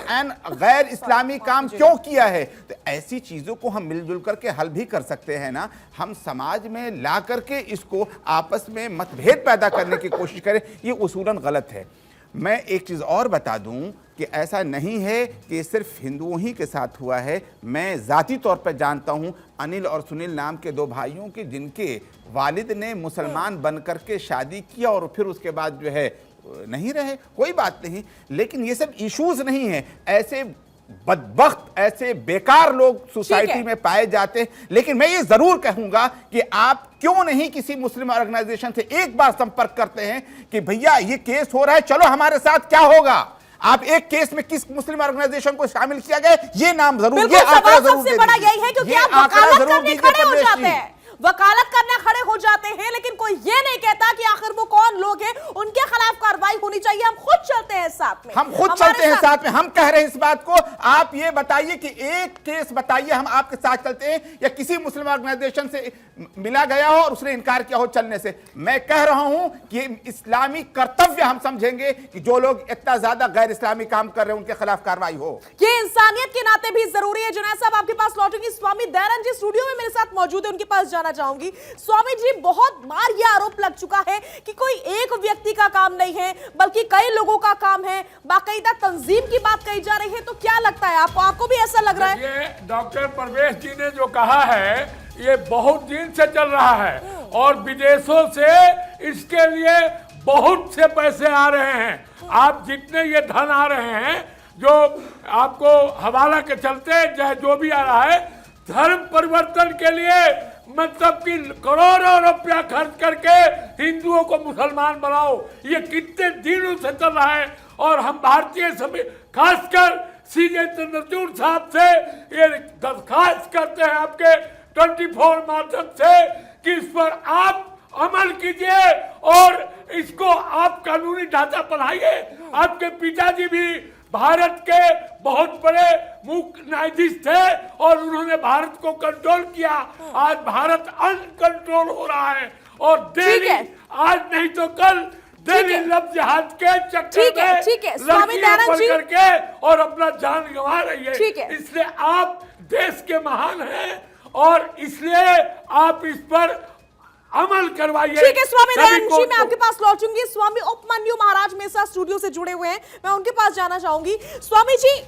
गैर इस्लामी काम क्यों किया है। तो ऐसी चीज़ों को हम मिलजुल करके हल भी कर सकते हैं ना। हम समाज में ला करके इसको आपस में मतभेद पैदा करने की कोशिश करें, ये उसूलन गलत है। मैं एक चीज़ और बता दूं कि ऐसा नहीं है कि सिर्फ हिंदुओं ही के साथ हुआ है। मैं ज़ाती तौर पर जानता हूं अनिल और सुनील नाम के 2 भाइयों की, जिनके वालिद ने मुसलमान बन कर के शादी किया और फिर उसके बाद जो है नहीं रहे, कोई बात नहीं। लेकिन ये सब इश्यूज नहीं है, ऐसे बदबख्त, ऐसे बेकार लोग सोसाइटी में पाए जाते हैं। लेकिन मैं ये जरूर कहूंगा कि आप क्यों नहीं किसी मुस्लिम ऑर्गेनाइजेशन से एक बार संपर्क करते हैं कि भैया ये केस हो रहा है, चलो हमारे साथ क्या होगा। आप एक केस में किस मुस्लिम ऑर्गेनाइजेशन को शामिल किया गया, ये नाम जरूर, ये आंकड़ा जरूर सबसे बड़ा यही है क्योंकि आप वकालत करने खड़े हो जाते हैं, वकालत करने खड़े हो जाते हैं, लेकिन कोई ये नहीं कहता कि आखिर वो कौन लोग हैं, उनके खिलाफ कार्रवाई होनी चाहिए। हम खुद चलते हैं साथ में, हम खुद चलते हैं साथ में, हम कह रहे हैं इस बात को। आप ये बताइए कि एक केस बताइए, हम आपके साथ चलते हैं, या किसी मुस्लिम ऑर्गेनाइजेशन से मिला गया हो और उसने इनकार किया हो चलने से। मैं कह रहा हूं कि इस्लामी कर्तव्य हम समझेंगे कि जो लोग इतना ज्यादा गैर इस्लामी काम कर रहे हैं उनके खिलाफ कार्रवाई हो। ये इंसानियत के नाते भी जरूरी है। जुनैद साहब आपके पास लौटूंगी। स्वामी दयानंद जी स्टूडियो में मेरे साथ मौजूद है, उनके पास जाना चाहूंगी। स्वामी जी, बहुत बार यह आरोप लग चुका है कि कोई एक व्यक्ति का काम नहीं है बल्कि कई लोगों का काम है, बाकायदा तंजीम की बात कही जा रही है। तो क्या लगता है आपको, आपको भी ऐसा लग रहा है? ये डॉक्टर परवेश जी ने जो कहा है ये बहुत दिन से चल रहा है और विदेशों से इसके लिए बहुत से पैसे आ रहे हैं। आप जितने ये धन आ रहे हैं जो आपको हवाला के चलते चाहे जो भी आ रहा है, धर्म परिवर्तन के लिए मतलब कि करोड़ों रुपया खर्च करके हिंदुओं को मुसलमान बनाओ, ये कितने दिनों से चल रहा है। और हम भारतीय सभी खासकर सीजे चंद्रचूड़ साहब से ये दरखास्त करते हैं आपके 24 माध्यम से कि इस पर आप अमल कीजिए और इसको आप कानूनी ढांचा बनाइए। आपके पिताजी भी भारत के बहुत बड़े मुख्य न्यायाधीश थे और उन्होंने भारत को कंट्रोल किया। आज भारत अनकंट्रोल हो रहा है और दिल्ली आज नहीं तो कल दिल्ली लव जिहाद के चक्कर में लड़कियां पढ़ करके और अपना जान गंवा रही है। इसलिए आप देश के महान हैं और इसलिए आप इस पर अमल करवाइए। ठीक है स्वामी दयानंद जी, मैं आपके पास लौटूंगी। स्वामी उपमन्यु महाराज मेरे साथ स्टूडियो से जुड़े हुए हैं, मैं उनके पास जाना चाहूंगी। स्वामी जी,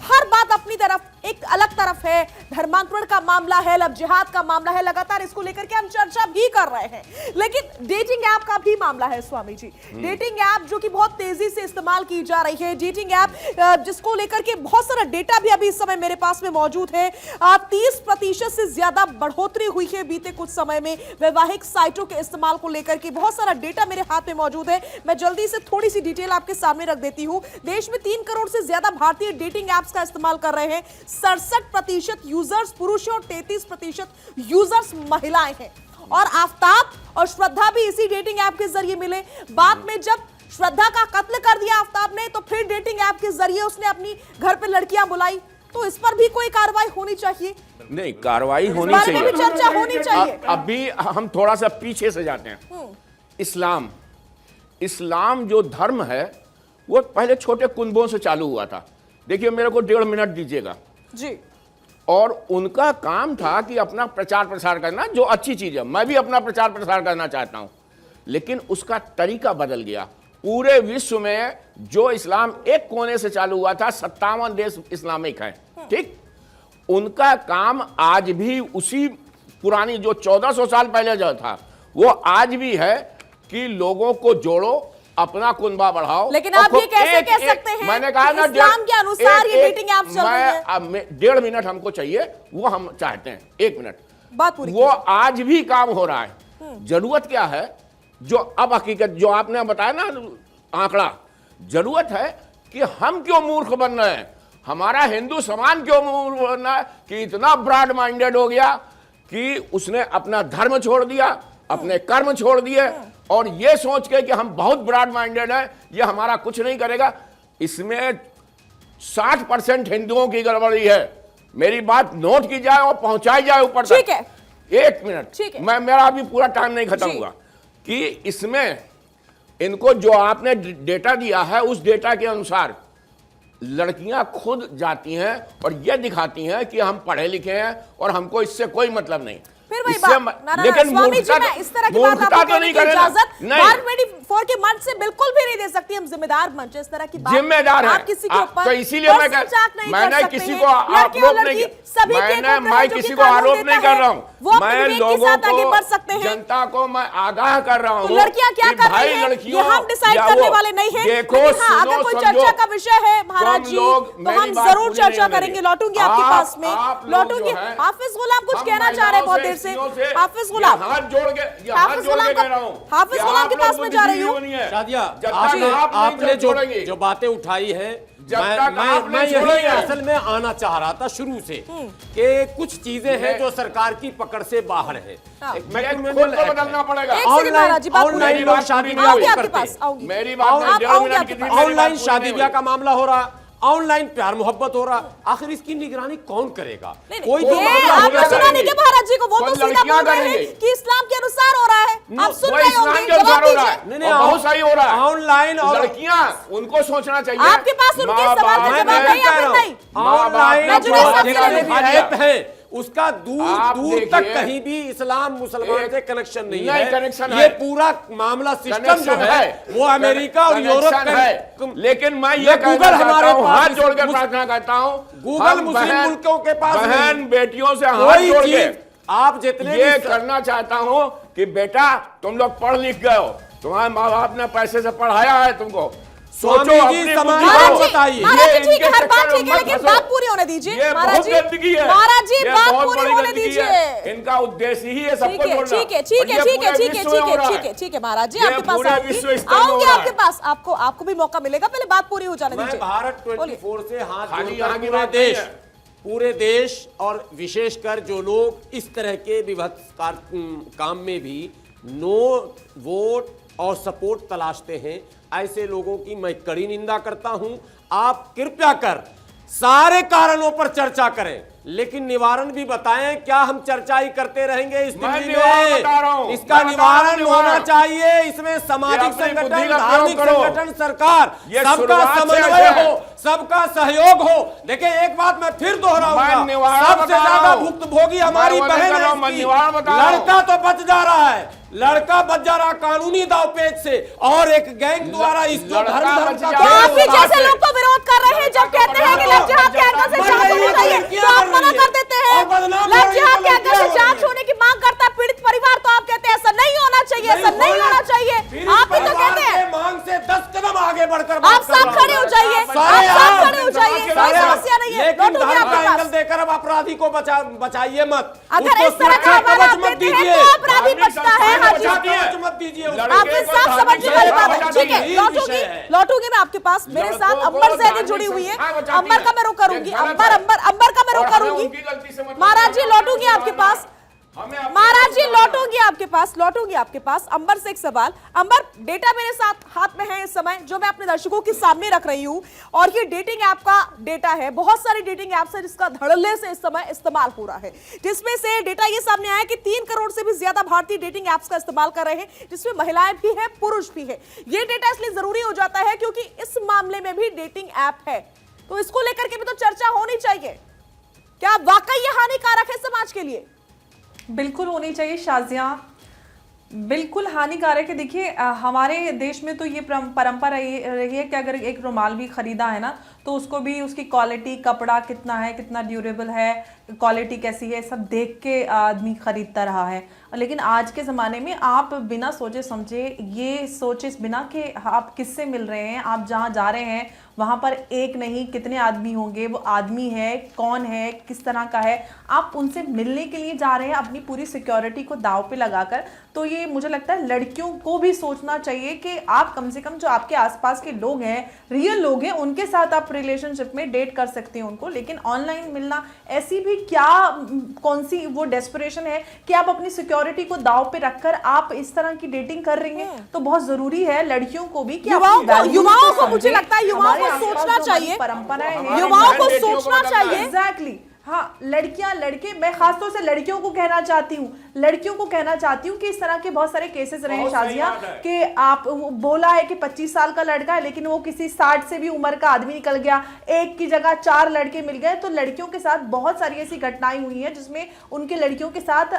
हर बात अपनी तरफ, एक अलग तरफ है, धर्मांतरण का मामला है, लव जिहाद का मामला है, लगातार इसको लेकर के हम चर्चा भी कर रहे हैं। लेकिन डेटिंग ऐप का भी मामला है स्वामी जी। डेटिंग ऐप जो कि बहुत तेजी से इस्तेमाल की जा रही है, डेटिंग ऐप जिसको लेकर के बहुत सारा डेटा भी अभी इस समय मेरे पास में मौजूद है। 30% से ज्यादा बढ़ोतरी हुई है बीते कुछ समय में वैवाहिक साइटों के इस्तेमाल को लेकर के। बहुत सारा डेटा मेरे हाथ में मौजूद है, मैं जल्दी से थोड़ी सी डिटेल आपके सामने रख देती हूँ। देश में 3 करोड़ से ज्यादा भारतीय डेटिंग ऐप्स का इस्तेमाल कर रहे हैं। 67% यूजर्स पुरुष हैं और 33% यूजर्स महिलाएं हैं। और आफ्ताब और श्रद्धा भी इसी डेटिंग ऐप के जरिए मिले। बाद में जब श्रद्धा का कत्ल कर दिया आफ्ताब ने, तो फिर डेटिंग ऐप के जरिए उसने अपनी घर पे लड़कियां बुलाई। तो इस पर भी कोई कार्रवाई होनी चाहिए? नहीं, कार्रवाई होनी चाहिए, भी चर्चा होनी चाहिए। अभी हम थोड़ा सा पीछे से जाते हैं। इस्लाम जो धर्म है वो पहले छोटे कुनबों से चालू हुआ था। देखिए, मेरे को 1.5 मिनट दीजिएगा जी। और उनका काम था कि अपना प्रचार प्रसार करना, जो अच्छी चीज है। मैं भी अपना प्रचार प्रसार करना चाहता हूं, लेकिन उसका तरीका बदल गया। पूरे विश्व में जो इस्लाम एक कोने से चालू हुआ था, 57 देश इस्लामिक हैं, ठीक। उनका काम आज भी उसी पुरानी जो 1400 साल पहले जो था वो आज भी है कि लोगों को जोड़ो, अपना कुनबा बढ़ाओ। लेकिन आप ये कैसे कह सकते हैं? मैंने कहा ना, इस्लाम के अनुसार ये डेटिंग ऐप चल रही है। 1.5 मिनट हमको चाहिए, वो हम चाहते हैं 1 मिनट बात पूरी। वो आज भी काम हो रहा है। जरूरत क्या है, जो अब हकीकत जो आपने बताया ना आंकड़ा, जरूरत है कि हम क्यों मूर्ख बन रहे हैं, हमारा हिंदू समाज क्यों मूर्ख बन रहा है कि इतना ब्रॉड माइंडेड हो गया कि उसने अपना धर्म छोड़ दिया, अपने कर्म छोड़ दिए और ये सोच के कि हम बहुत ब्रॉड माइंडेड हैं, ये हमारा कुछ नहीं करेगा। इसमें 60% हिंदुओं की गड़बड़ी है। मेरी बात नोट की जाए और पहुंचाई जाए ऊपर तक। ठीक है, 1 मिनट, मैं मेरा अभी पूरा टाइम नहीं खत्म हुआ कि इसमें इनको जो आपने डेटा दिया है उस डेटा के अनुसार लड़कियां खुद जाती हैं और ये दिखाती हैं कि हम पढ़े लिखे हैं और हमको इससे कोई मतलब नहीं। फिर वही बात, लेकिन स्वामी जी, मैं इस तरह की बात आपको कहने की इजाजत 24 के मंच से बिल्कुल भी नहीं दे सकती। हम जिम्मेदार मंच, इस तरह की बात जिम्मेदार है आप किसी के ऊपर तो इसीलिए मैंने किसी को आरोप नहीं, मैं किसी को आरोप नहीं कर रहा हूँ, मैं लोगों को, जनता को मैं आगाह कर रहा हूँ। लड़कियां क्या कर रही हैं ये हम डिसाइड करने वाले नहीं है। देखो, अगर कोई चर्चा का विषय है महाराज जी तो हम जरूर चर्चा करेंगे। लौटूंगी आपके पास में, लौटूंगी। हाफिज गुलाम कुछ कहना चाह रहे हैं बहुत देर से। हाफिज गुलाम, हाथ जोड़ के हाफिज गुलाम के पास में जा रही हूँ। शादिया, आपने जो बातें उठाई हैं, मैं यही असल में आना चाह रहा था शुरू से कि कुछ चीजें हैं जो सरकार की पकड़ से बाहर है। बदलना पड़ेगा। ऑनलाइन लोग शादी ब्याह करते हैं, मेरी बात, ऑनलाइन शादी ब्याह का मामला हो रहा, ऑनलाइन प्यार मोहब्बत हो रहा, आखिर इसकी निगरानी कौन करेगा? कोई तो आपने सुना नहीं क्या महाराज जी को? वो तो सीधा बोल रहे हैं कि इस्लाम के अनुसार हो रहा है। आप सुन रहे होंगे, जवाब दीजिए। नहीं, बहुत सही हो रहा है ऑनलाइन, और लड़कियां उनको सोचना चाहिए। आपके पास उनके सवाल का जवाब नहीं है फिर नहीं? ऑनलाइन ऐप है उसका दूर तक कहीं भी इस्लाम मुसलमान से कनेक्शन नहीं है। कनेक्शन ये पूरा मामला सिस्टम जो है वो अमेरिका और यूरोप का है। लेकिन मैं ये गूगल हमारे हाथ जोड़ के प्रार्थना करता हूँ, गूगल मुस्लिम मुल्कों के पास बहन बेटियों से हाथ जोड़ के आप जितने ये करना चाहता हूँ कि बेटा तुम लोग पढ़ लिख गए हो, तुम्हारे माँ बाप ने पैसे से पढ़ाया है तुमको, स्वामी जी समाज बताइए। महाराज जी हर बात ठीक है लेकिन बात पूरी होने दीजिए। महाराज जी बात पूरी होने दीजिए। इनका उद्देश्य ही है सबको जोड़ना। ठीक है महाराज जी आपके पास आऊंगी आपके पास, आपको भी मौका मिलेगा, पहले बात पूरी हो जाने दीजिए। भारत 24 से हाथ पूरे देश और विशेषकर जो लोग इस तरह के विभत्स काम में भी नो वोट और सपोर्ट तलाशते हैं, ऐसे लोगों की मैं कड़ी निंदा करता हूं। आप कृपया कर सारे कारणों पर चर्चा करें लेकिन निवारण भी बताएं। क्या हम चर्चा ही करते रहेंगे इस दिल्ली में? इसका निवारण होना चाहिए। इसमें सामाजिक संगठन, धार्मिक संगठन, सरकार, सबका समन्वय हो, सबका सहयोग हो। देखिए एक बात मैं फिर दोहराऊंगा, सबसे ज्यादा भुक्तभोगी हमारी बहन है। लड़का तो बच जा रहा है, लड़का बच जा रहा कानूनी दावपेच से और एक गैंग द्वारा इस धर्म आप ही जैसे लोग को विरोध कर रहे हैं जब कहते हैं कि लव जिहाद के एंगल से जांच होनी चाहिए तो आप मना कर देते हैं। लव जिहाद के एंगल से जांच होने की मांग करता है पीड़ित परिवार, तो आप कहते हैं ऐसा नहीं होना चाहिए, ऐसा नहीं होना चाहिए। आप ही तो कहते हैं। मांग से 10 कदम आगे बढ़कर आप साफ खड़े हो जाइए, आप साफ खड़े हो जाइए, कोई समस्या नहीं है। लेकिन धर्म का एंगल देकर अब अपराधी को बचाइए मत। अगर इस तरह का हमारा मत दीजिए तो अपराधी बचता है। मत दीजिए, आपने साफ समझने वाली बात है। ठीक है, लौटूंगी मैं आपके पास। मेरे साथ अंबर जैदी जुड़ी हुई है, अंबर का मैं रुख करूंगी, अंबर का मैं रुख करूंगी। महाराज जी लौटूंगी आपके पास, महाराज जी लौटूंगी आपके पास। अंबर से एक सवाल। अंबर, डेटा मेरे साथ हाथ में है इस समय जो मैं अपने दर्शकों के सामने रख रही हूं और ये डेटिंग ऐप का डेटा है। बहुत सारी डेटिंग ऐप्स है जिसका धड़ल्ले से इस समय इस्तेमाल हो रहा है, जिसमें से डेटा ये सामने आया कि 3 करोड़ से भी ज्यादा भारतीय डेटिंग ऐप्स का इस्तेमाल कर रहे हैं, जिसमें महिलाएं भी है, पुरुष भी है। ये डेटा इसलिए जरूरी हो जाता है क्योंकि इस मामले में भी डेटिंग ऐप है, तो इसको लेकर के भी तो चर्चा होनी चाहिए। क्या वाकई ये हानिकारक है समाज के लिए? बिल्कुल होनी चाहिए शाजिया, बिल्कुल हानिकारक है। देखिए हमारे देश में तो ये परंपरा रही है कि अगर एक रुमाल भी खरीदा है ना तो उसको भी उसकी क्वालिटी, कपड़ा कितना है, कितना ड्यूरेबल है, क्वालिटी कैसी है, सब देख के आदमी खरीदता रहा है। लेकिन आज के ज़माने में आप बिना सोचे समझे, ये सोचे बिना कि आप किससे मिल रहे हैं, आप जहाँ जा रहे हैं वहाँ पर एक नहीं कितने आदमी होंगे, वो आदमी है कौन है, किस तरह का है, आप उनसे मिलने के लिए जा रहे हैं अपनी पूरी सिक्योरिटी को दांव पे लगाकर। तो ये मुझे लगता है लड़कियों को भी सोचना चाहिए कि आप कम से कम जो आपके आसपास के लोग हैं, रियल लोग हैं, उनके साथ आप रिलेशनशिप में डेट कर सकते हैं उनको। लेकिन ऑनलाइन मिलना ऐसी भी क्या कौन सी वो डेस्परेशन है कि आप अपनी सिक्योरिटी को दांव पे रखकर आप इस तरह की डेटिंग कर रही हैं। तो बहुत जरूरी है लड़कियों को भी कि युवाओं को मुझे लगता है युवाओं को सोचना चाहिए, परंपराएं हैं, युवाओं को सोचना चाहिए। एग्जैक्टली हाँ, लड़कियां लड़के, मैं खासतौर से लड़कियों को कहना चाहती हूँ कि इस तरह के बहुत सारे केसेस रहे हैं शाजिया कि आप बोला है कि 25 साल का लड़का है लेकिन वो किसी 60 से भी उम्र का आदमी निकल गया, एक की जगह 4 लड़के मिल गए। तो लड़कियों के साथ बहुत सारी ऐसी घटनाएं हुई हैं जिसमें उनके लड़कियों के साथ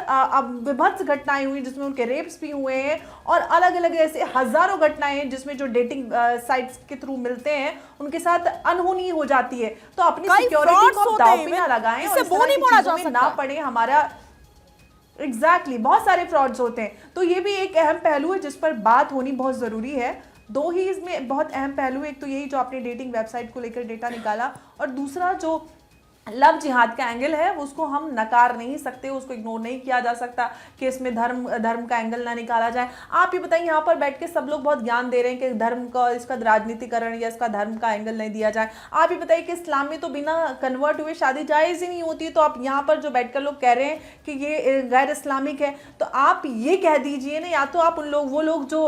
विभत्स घटनाएं हुई, जिसमें उनके रेप्स भी हुए हैं, और अलग अलग ऐसे हजारों घटनाएं हैं जिसमें जो डेटिंग साइट्स के थ्रू मिलते हैं उनके साथ अनहोनी हो जाती है। तो अपनी सिक्योरिटी को दांव पे ना लगाएं, इससे वो नहीं पड़ा जा सकता, ना पड़े हमारा। एग्जैक्टली बहुत सारे फ्रॉड्स होते हैं। तो ये भी एक अहम पहलू है जिस पर बात होनी बहुत जरूरी है। दो ही इसमें बहुत अहम पहलू, एक तो यही जो आपने डेटिंग वेबसाइट को लेकर डेटा निकाला, और दूसरा जो लव जिहाद का एंगल है उसको हम नकार नहीं सकते, उसको इग्नोर नहीं किया जा सकता कि इसमें धर्म का एंगल ना निकाला जाए। आप ये बताइए, यहाँ पर बैठ के सब लोग बहुत ज्ञान दे रहे हैं कि धर्म का, इसका राजनीतिकरण या इसका धर्म का एंगल नहीं दिया जाए। आप ये बताइए कि इस्लाम में तो बिना कन्वर्ट हुए शादी जायज़ ही नहीं होती, तो आप यहाँ पर जो बैठकर लोग कह रहे हैं कि ये गैर इस्लामिक है, तो आप ये कह दीजिए ना, या तो आप वो लोग जो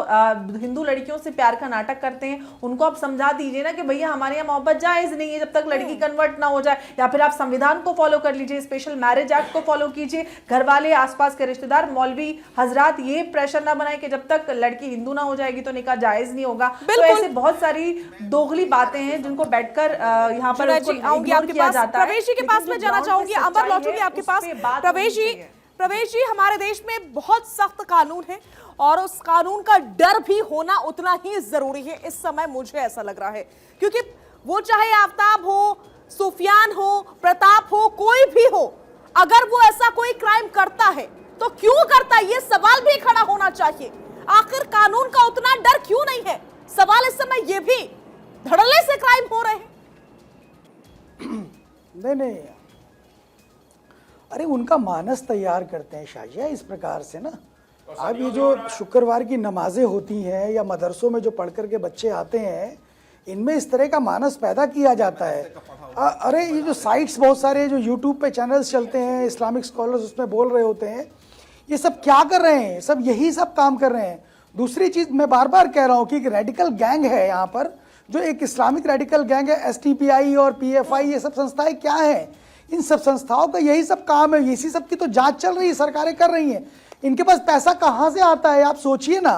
हिंदू लड़कियों से प्यार का नाटक करते हैं उनको आप समझा दीजिए ना कि भैया हमारे यहाँ मोहब्बत जायज़ नहीं है जब तक लड़की कन्वर्ट ना हो जाए, या फिर संविधान को फॉलो कर लीजिए, स्पेशल मैरिज एक्ट को फॉलो कीजिए। घर वाले, आसपास के रिश्तेदार, मौलवी हजरात ये प्रेशर ना बनाए कि जब तक लड़की हिंदू ना हो जाएगी तो निकाह जायज नहीं होगा। तो ऐसे बहुत सारी दोगली बातें हैं जिनको बैठकर यहाँ पर आऊंगी आपके पास, प्रवेश जी के पास में जाना चाहूंगी, अंबर लौटूंगी आपके पास। प्रवेश जी, हमारे देश में बहुत सख्त कानून है और उस कानून का डर भी होना उतना ही जरूरी है इस समय, मुझे ऐसा लग रहा है, क्योंकि वो चाहे आफ्ताब हो, सुफियान हो, प्रताप हो, कोई भी हो, अगर वो ऐसा कोई क्राइम करता है तो क्यों करता है, ये सवाल भी खड़ा होना चाहिए। आखिर कानून का उतना डर क्यों नहीं है? सवाल इस समय ये भी, धड़ल्ले से क्राइम हो रहे हैं। नहीं, अरे उनका मानस तैयार करते हैं शाजिया इस प्रकार से ना। अब ये जो शुक्रवार की नमाजें होती हैं या मदरसों में जो पढ़ कर के बच्चे आते हैं, इनमें इस तरह का मानस पैदा किया जाता है। अरे ये जो साइट्स बहुत सारे जो यूट्यूब पे चैनल्स चलते हैं, इस्लामिक स्कॉलर्स उसमें बोल रहे होते हैं, ये सब क्या कर रहे हैं? सब यही सब काम कर रहे हैं। दूसरी चीज़ मैं बार बार कह रहा हूँ कि एक रेडिकल गैंग है यहाँ पर, जो एक इस्लामिक रेडिकल गैंग है। STPI और PFI ये सब संस्थाएं क्या हैं? इन सब संस्थाओं का यही सब काम है, इसी सब की तो जाँच चल रही है, सरकारें कर रही हैं। इनके पास पैसा कहाँ से आता है? आप सोचिए ना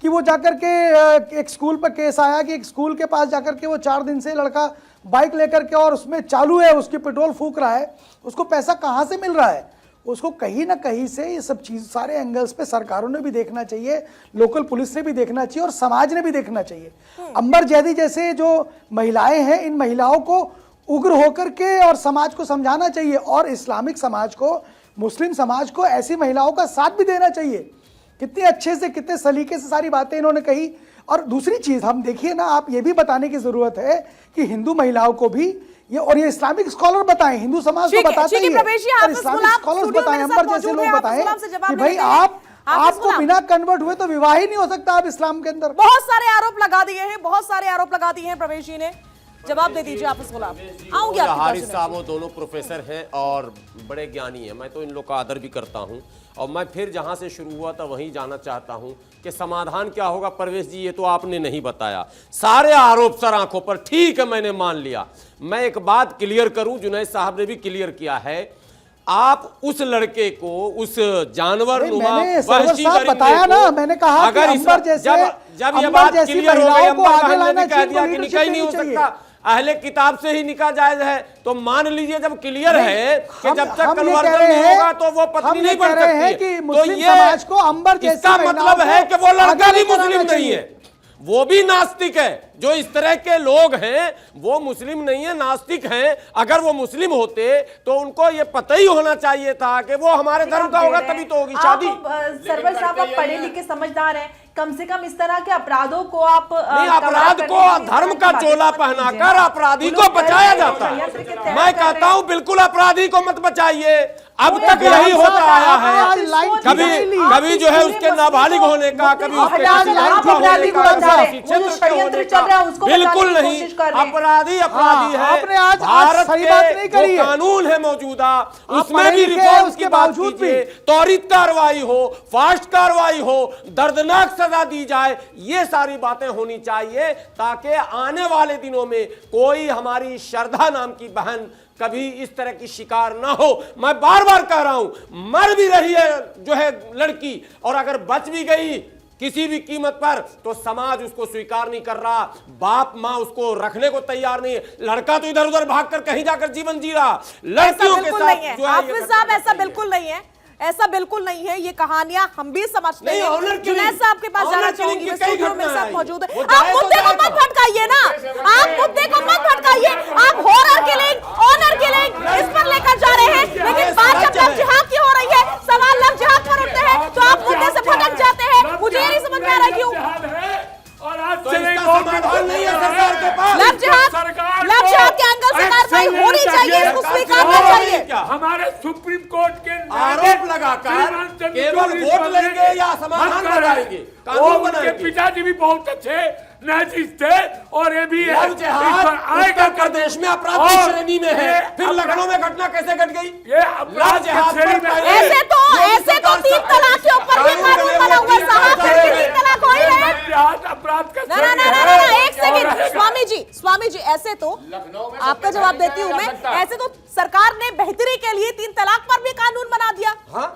कि वो जाकर के एक स्कूल पर केस आया कि एक स्कूल के पास जाकर के वो 4 दिन से लड़का बाइक लेकर के और उसमें चालू है, उसके पेट्रोल फूंक रहा है, उसको पैसा कहाँ से मिल रहा है? उसको कहीं ना कहीं से ये सब चीज़ सारे एंगल्स पे सरकारों ने भी देखना चाहिए, लोकल पुलिस ने भी देखना चाहिए और समाज ने भी देखना चाहिए। अंबर जैदी जैसे जो महिलाएं हैं, इन महिलाओं को उग्र होकर के और समाज को समझाना चाहिए, और इस्लामिक समाज को, मुस्लिम समाज को ऐसी महिलाओं का साथ भी देना चाहिए। कितने अच्छे से, कितने सलीके से सारी बातें इन्होंने कही। और दूसरी चीज हम देखिए ना, आप ये भी बताने की जरूरत है कि हिंदू महिलाओं को भी ये, और ये इस्लामिक स्कॉलर बताएं, हिंदू समाज को बताते ही है, और इस्लामिक स्कॉलर्स बताएं, अंबर जैसे लोग बताएं कि भाई आपको बिना कन्वर्ट हुए तो विवाह ही नहीं हो सकता आप इस्लाम के अंदर। बहुत सारे आरोप लगा दिए हैं, बहुत सारे आरोप लगा दिए हैं प्रवेश जी ने। जवाब दे दीजिए आप इस गुलाम। आऊंगी आपके पास। हारिस साहब वो दोनों प्रोफेसर हैं और बड़े ज्ञानी हैं, मैं तो इन लोग का आदर भी करता हूं, और मैं फिर जहां से शुरू हुआ था वहीं जाना चाहता हूं कि समाधान क्या होगा। परवेश जी, ये तो आपने नहीं बताया, सारे आरोप सर आंखों पर, ठीक है मैंने मान लिया। मैं एक बात क्लियर करूं, जुनैद साहब ने भी क्लियर किया है, आप उस लड़के को उस जानवर बताया ना, मैंने कहा अगर अंबर जैसे, जब ये बात क्लियर हो गई, अंबर ने कह दिया कि निकाह नहीं हो सकता, अहले किताब से ही निकाह जायज है, तो मान लीजिए जब क्लियर है कि जब तक कन्वर्जन नहीं होगा तो वो पत्नी नहीं बन सकती है, तो ये समाज को अंबर जैसे, इसका मतलब है कि वो लड़का भी मुस्लिम नहीं है, वो भी नास्तिक है। जो इस तरह के लोग हैं वो मुस्लिम नहीं है, नास्तिक हैं। अगर वो मुस्लिम होते तो उनको ये पता ही होना चाहिए था कि वो हमारे धर्म का होगा, तभी तो होगी शादी। सरवर साहब, आप पढ़े लिखे समझदार हैं, कम से कम इस तरह के अपराधों को आप नहीं, अपराध को धर्म का चोला पहनाकर अपराधी को बचाया जाता है। मैं कहता हूं बिल्कुल अपराधी को मत बचाइए। अब तक यही होता आया है। कभी जो है उसके नाबालिग होने का, कभी उसके बिल्कुल नहीं। अपराधी अपराधी है। भारत के जो कानून है मौजूदा, उसमें भी रिफॉर्म की बात कीजिए। त्वरित कार्रवाई हो, फास्ट कार्रवाई हो, दर्दनाक सजा दी जाए, ये सारी बातें होनी चाहिए ताकि आने वाले दिनों में कोई हमारी श्रद्धा नाम की बहन कभी इस तरह की शिकार ना हो। मैं बार बार कह रहा हूं, मर भी रही है जो है लड़की, और अगर बच भी गई किसी भी कीमत पर तो समाज उसको स्वीकार नहीं कर रहा, बाप मां उसको रखने को तैयार नहीं है। लड़का तो इधर उधर भागकर कहीं जाकर जीवन जी रहा, लड़कियों के साथ जो है। हाफिज साहब, ऐसा बिल्कुल नहीं है, ऐसा बिल्कुल नहीं है। ये कहानियां हम भी समझते हैं। जुनैद साहब के पास जाना चाहूंगी, मैं स्टूडियो में साथ मौजूद है। आप मुद्दे को मत भटकाइए ना, आप मुद्दे को मत भटकाइए। आप हॉनर किलिंग, ऑनर किलिंग इस पर लेकर जा रहे हैं, लेकिन बात जब लव जिहाद की हो रही है, सवाल लव जिहाद पर उठते हैं तो आप मुद्दे से भटक जाते हैं। मुझे ये नहीं समझ में आ रहा क्यों। और आज तो इसका समाधान नहीं है सरकार के पास। लव जिहाद के एंगल से कार्रवाई होनी चाहिए, इसको स्वीकारना चाहिए। हमारे सुप्रीम कोर्ट के आरोप लगाकर केवल वोट लेंगे या समाधान कराएंगे? कानून बनाएंगे। पिताजी भी बहुत अच्छे न्यायाधीश थे, और ये भी उत्तर प्रदेश में अपराध की श्रेणी में है, फिर लखनऊ में घटना कैसे घट गई? ये अपराध ऐसे तो 3 तलाक के ऊपर भी कानून बना हुआ है साहब, फिर भी 3 तलाक हो ही है। अपराध का ना, एक सेकंड स्वामी जी, ऐसे तो आपका जवाब देती हूँ मैं। ऐसे तो सरकार ने बेहतरी के लिए 3 तलाक पर भी कानून बना दिया,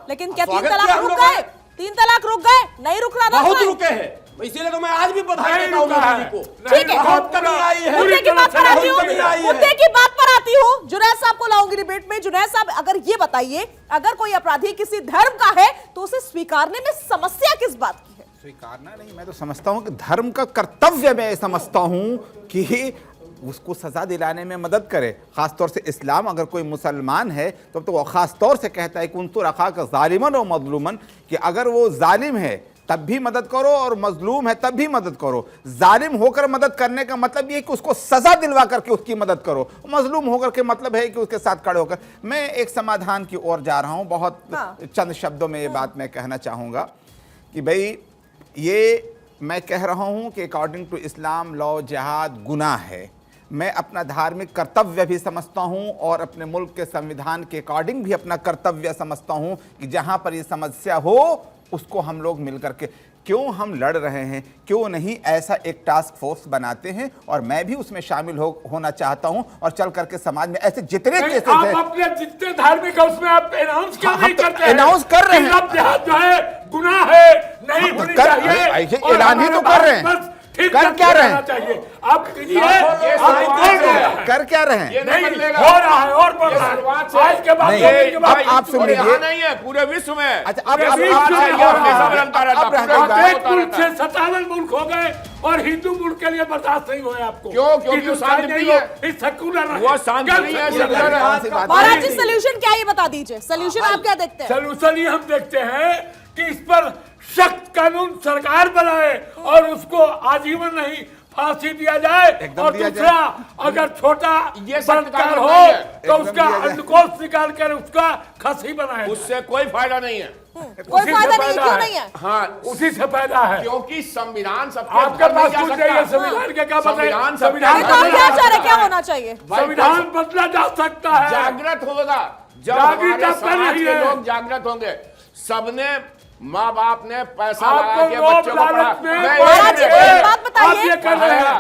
लेकिन क्या 3 तलाक रुक गए? 3 तलाक रुक गए? नहीं रुक रहा, बहुत रुके हैं। इसीलिए तो मैं आज भी बधाई देता हूं मोदी को। ठीक है, बहुत कमी आई है। मुद्दे की बात पर आती हूँ, जुनैद साहब को लाऊंगी डिबेट में। जुनैद साहब, अगर ये बताइए, अगर कोई अपराधी किसी धर्म का है तो उसे स्वीकारने में समस्या किस बात की है? स्वीकारना नहीं, मैं तो समझता हूं कि धर्म का कर्तव्य मैं समझता हूं कि उसको सजा दिलाने में मदद करे। खासतौर से इस्लाम, अगर कोई मुसलमान है तो वो खासतौर से कहता है कि उनतुर अखाक ज़ालिमन और मज़लूमन, कि अगर वो जालिम है तब भी मदद करो और मजलूम है तब भी मदद करो। जालिम होकर मदद करने का मतलब ये है कि उसको सजा दिलवा करके उसकी मदद करो। मजलूम होकर के मतलब है कि उसके साथ खड़े होकर। मैं एक समाधान की ओर जा रहा हूं। बहुत चंद शब्दों में ये बात मैं कहना चाहूँगा कि भाई, ये मैं कह रहा हूँ कि अकॉर्डिंग टू इस्लाम लव जिहाद गुनाह है। मैं अपना धार्मिक कर्तव्य भी समझता हूँ और अपने मुल्क के संविधान के अकॉर्डिंग भी अपना कर्तव्य समझता हूँ कि जहाँ पर ये समस्या हो उसको हम लोग मिलकर के, क्यों हम लड़ रहे हैं, क्यों नहीं ऐसा एक टास्क फोर्स बनाते हैं, और मैं भी उसमें शामिल होना चाहता हूं, और चल करके समाज में ऐसे जितने केसेस हैं, आप अपने जितने धार्मिक है उसमें आप अनाउंस क्यों नहीं करते हैं? अनाउंस कर रहे हैं, जो है गुनाह है, नहीं होनी चाहिए, ऐलान ही तो कर रहे हैं। कर क्या रहे हैं? आप कर क्या रहे हैं? नहीं हो रहा है और बढ़ रहा है। आज के बाद आप सुन लीजिए, नहीं है पूरे विश्व में। अच्छा, अब 57 मुल्क हो गए और हिंदू मुल्क के लिए बर्दाश्त नहीं हुए आपको। क्यों? क्योंकि शांति नहीं है, वो शांति नहीं है। महाराज जी, सोल्यूशन क्या, ये बता दीजिए। सोल्यूशन आप क्या देखते हैं? सोल्यूशन ये हम देखते हैं कि इस पर सख्त कानून सरकार बनाए और उसको आजीवन नहीं फांसी दिया जाए, और दूसरा अगर छोटा बलात्कार हो तो उसका अंडकोश निकाल कर उसका खसी बनाए। उससे कोई फायदा नहीं है। कोई फायदा नहीं, क्यों नहीं है? हाँ, उसी से फायदा है, क्योंकि संविधान सबके आपके पास कुछ नहीं है। संविधान के क्या संविधान क्या चाह रहे, क्या होना चाहिए? संविधान बदला जा सकता है, जागृत होगा जब हमारे समाज के लोग जागृत होंगे। सबने माँ बाप ने पैसा लगा के बच्चों को महाराज जी, एक बात बताइए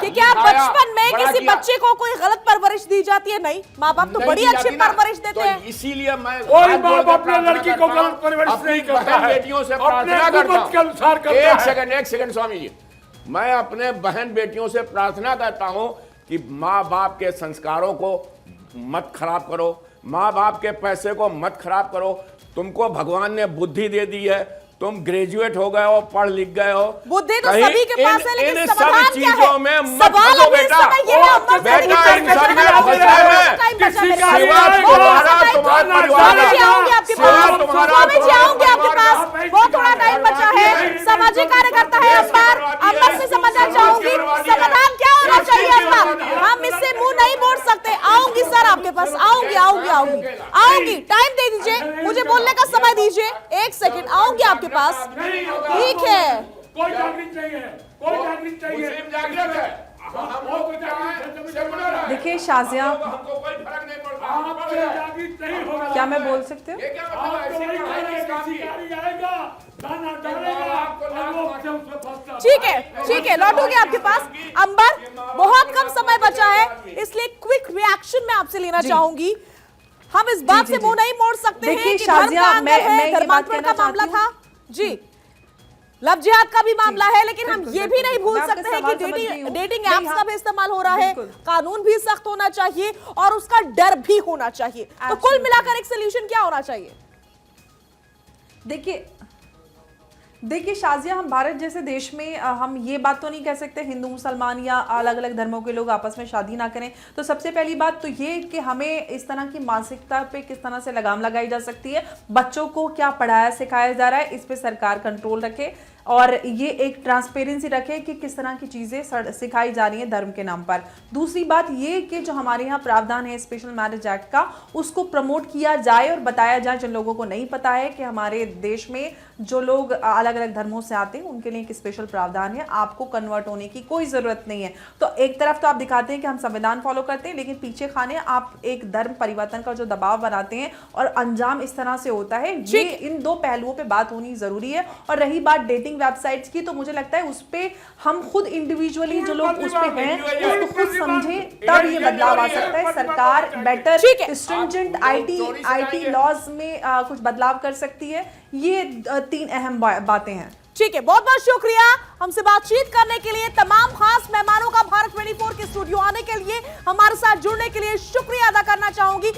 कि क्या बचपन में किसी बच्चे को कोई गलत परवरिश दी जाती है? नहीं, माँ बाप तो बड़ी अच्छी परवरिश देते हैं। इसीलिए मैं कोई माँ बाप अपने लड़की को गलत परवरिश नहीं करता है, बेटियों से प्रार्थना करता हूँ। एक सेकंड स्वामी जी, मैं अपने बहन बेटियों से प्रार्थना करता हूँ कि माँ बाप के संस्कारों को मत खराब करो, माँ बाप के पैसे को मत खराब करो। तुमको भगवान ने बुद्धि दे दी है, तुम ग्रेजुएट हो गए हो, पढ़ लिख गए हो, बुद्धि तो कहीं सभी के पास है, लेकिन इन समाधान सब क्या है? चीजों में मत सवाल फंसो अभी इस बेटा। समय ये है, अम्बर बेटा इन सब में फंसे में सिवा तुम्हारा तुम्हारा परिवार स्वामी जी आऊंगे आपके पास, स्वामी जी आऊंगे आपके पास, बहुत थोड़ा टाइम बचा है। सामाजिक कार्यकर्ता है अंबर से समझना चाहूंगी समाधान क्या होना चाहिए अंबर? हम इससे मुंह नहीं मोड़ सकते। आऊंगी सर आपके पास, आऊंगी, टाइम दे दीजिए, मुझे बोलने का समय दीजिए, 1 सेकंड, आऊंगी आपके पास। ठीक है, कोई जागृत नहीं है, कोई जागृत चाहिए। मुस्लिम जागृत है, हम लोग सेकुलर है। देखिए शाजिया, हमको कोई फर्क नहीं पड़ता। आपसे जागृत नहीं होगा। क्या मैं बोल सकती हूँ? ये क्या मतलब है? ऐसी ठीक है, लौटूंगी आपके पास। अंबर, बहुत कम समय बचा है, इसलिए क्विक रिएक्शन मैं आपसे लेना चाहूंगी। हम इस बात से मुंह नहीं मोड़ सकते हैं कि धर्म का अंदर है, धर्मांतरण का मामला था जी, लव जिहाद का भी मामला है, लेकिन हम ये भी नहीं भूल सकते हैं कि डेटिंग एप्स का भी इस्तेमाल हो रहा है, कानून भी सख्त होना चाहिए और उसका डर भी होना चाहिए। तो कुल मिलाकर एक सोल्यूशन क्या होना चाहिए? देखिए शाजिया, हम भारत जैसे देश में हम ये बात तो नहीं कह सकते हिंदू मुसलमान या अलग अलग धर्मों के लोग आपस में शादी ना करें। तो सबसे पहली बात तो ये कि हमें इस तरह की मानसिकता पे किस तरह से लगाम लगाई जा सकती है, बच्चों को क्या पढ़ाया सिखाया जा रहा है, इस पे सरकार कंट्रोल रखे और ये एक ट्रांसपेरेंसी रखे कि किस तरह की चीज़ें सिखाई जा रही हैं धर्म के नाम पर। दूसरी बात ये कि जो हमारे यहाँ प्रावधान है स्पेशल मैरिज एक्ट का, उसको प्रमोट किया जाए और बताया जाए जिन लोगों को नहीं पता है कि हमारे देश में जो लोग अलग अलग धर्मों से आते हैं उनके लिए एक स्पेशल प्रावधान है, आपको कन्वर्ट होने की कोई ज़रूरत नहीं है। तो एक तरफ तो आप दिखाते हैं कि हम संविधान फॉलो करते हैं, लेकिन पीछे खाने आप एक धर्म परिवर्तन का जो दबाव बनाते हैं और अंजाम इस तरह से होता है। ये इन दो पहलुओं पे बात होनी ज़रूरी है। और रही बात डेटिंग वेबसाइट्स की, तो मुझे लगता है उस पे हम खुद इंडिविजुअली जो लोग उस पे हैं उसको खुद समझे, तब ये बदलाव आ सकता है। सरकार बेटर स्ट्रिंजेंट आईटी लॉज में कुछ बदलाव कर सकती है। ये 3 अहम बातें हैं। ठीक है, बहुत बहुत शुक्रिया हमसे बातचीत करने के लिए। तमाम खास मेहमानों का भारत 24 के स्टूडियो आने के लिए, हमारे साथ जुड़ने के लिए शुक्रिया अदा करना चाहूंगी।